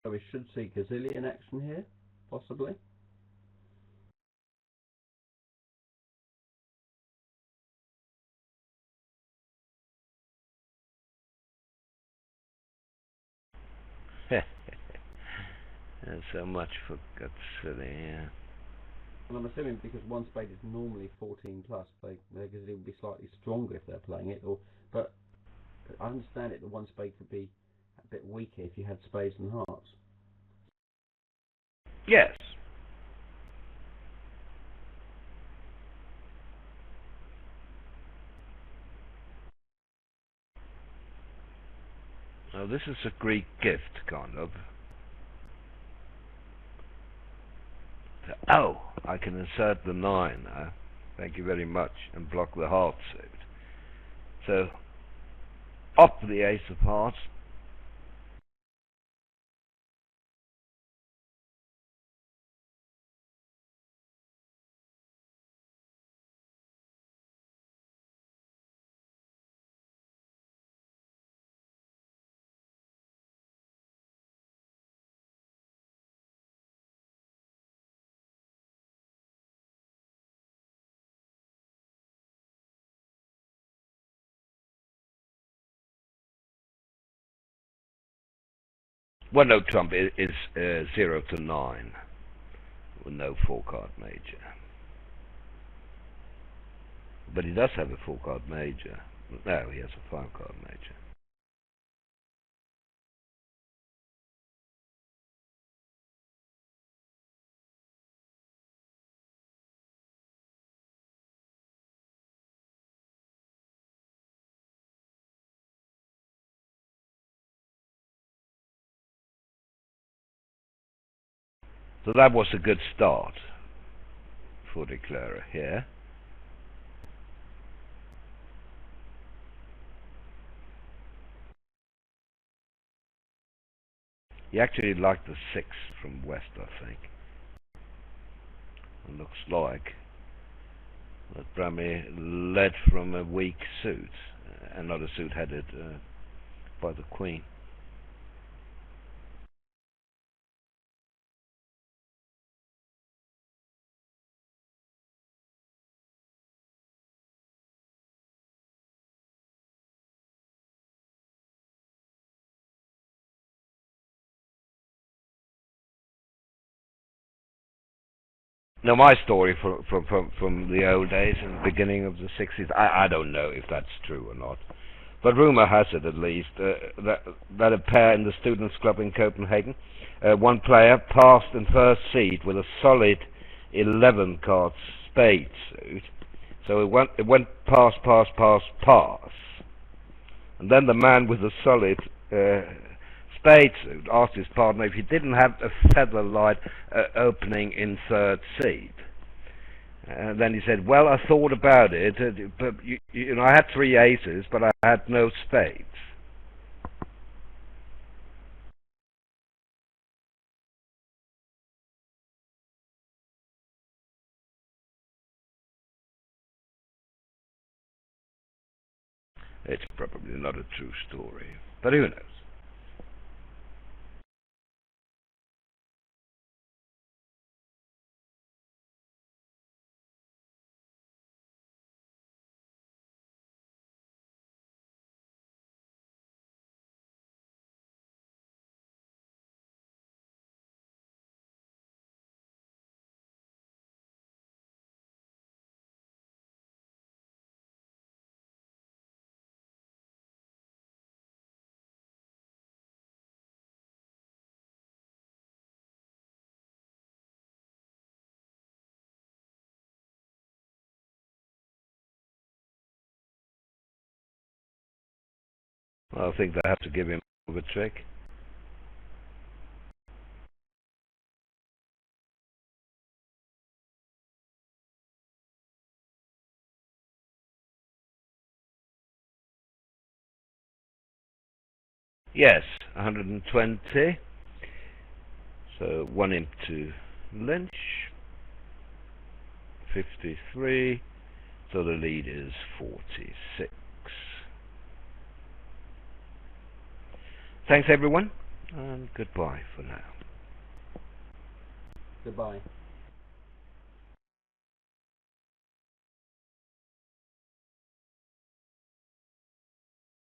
So we should see gazillion action here, possibly. So much for Gutsily, yeah. And I'm assuming because one spade is normally 14 plus, their gazillion would be slightly stronger if they're playing it. But I understand it that one spade could be a bit weaker if you had spades and hearts. Yes. Now this is a Greek gift, kind of. Oh, I can insert the 9 now. Thank you very much, and block the heart suit. So, up the ace of hearts. Well, no trump is 0 to 9 with no 4-card major. But he does have a 4-card major. No, he has a 5-card major. So that was a good start for the Clara here. He actually liked the 6 from West, I think. It looks like that Brammy led from a weak suit, another suit headed by the Queen. Now, my story from the old days and the beginning of the 60s, I don't know if that's true or not. But rumor has it, at least, that a pair in the Students' Club in Copenhagen, one player passed in first seed with a solid 11-card spade suit. So it went pass, pass, pass, pass. And then the man with the solid spade suit asked his partner if he didn't have a feather light opening in third seed. And then he said, well, I thought about it, but you know, I had 3 aces, but I had no spades. It's probably not a true story, but who knows? I think they have to give him a trick. Yes, 120. So 1 imp to Lynch. 53. So the lead is 46. Thanks everyone, and goodbye for now. Goodbye.